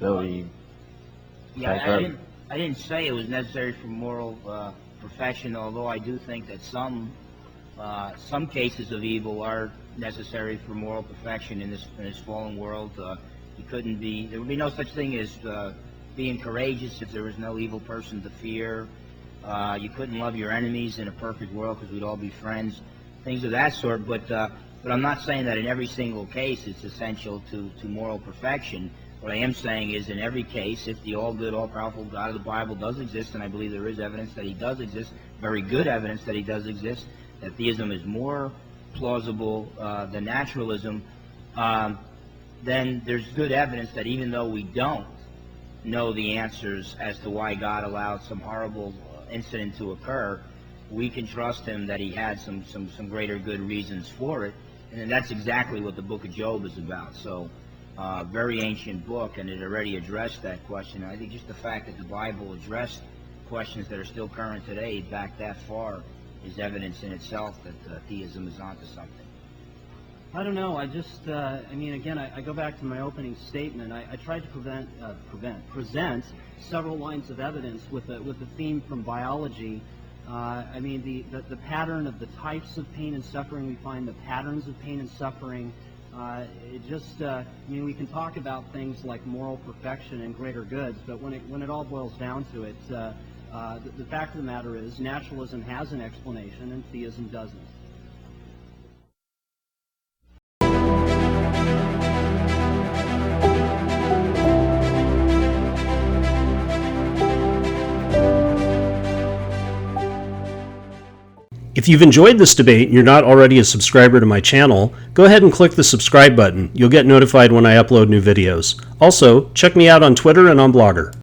they'll be... Yeah, I didn't say it was necessary for moral perfection, although I do think that some cases of evil are necessary for moral perfection in this fallen world. There would be no such thing as being courageous if there was no evil person to fear. You couldn't love your enemies in a perfect world because we'd all be friends, things of that sort. But I'm not saying that in every single case it's essential to moral perfection. What I am saying is in every case, if the all-good, all-powerful God of the Bible does exist, and I believe there is evidence that he does exist, very good evidence that he does exist, that theism is more plausible than naturalism, then there's good evidence that even though we don't know the answers as to why God allowed some horrible incident to occur, we can trust him that he had some greater good reasons for it. And that's exactly what the book of Job is about. So, very ancient book, and it already addressed that question. And I think just the fact that the Bible addressed questions that are still current today back that far is evidence in itself that theism is onto something. I don't know. I just, again, I go back to my opening statement. I tried to present several lines of evidence with a theme from biology. The pattern of the types of pain and suffering. We find the patterns of pain and suffering. We can talk about things like moral perfection and greater goods, but when it all boils down to it, the fact of the matter is naturalism has an explanation and theism doesn't. If you've enjoyed this debate and you're not already a subscriber to my channel, go ahead and click the subscribe button. You'll get notified when I upload new videos. Also, check me out on Twitter and on Blogger.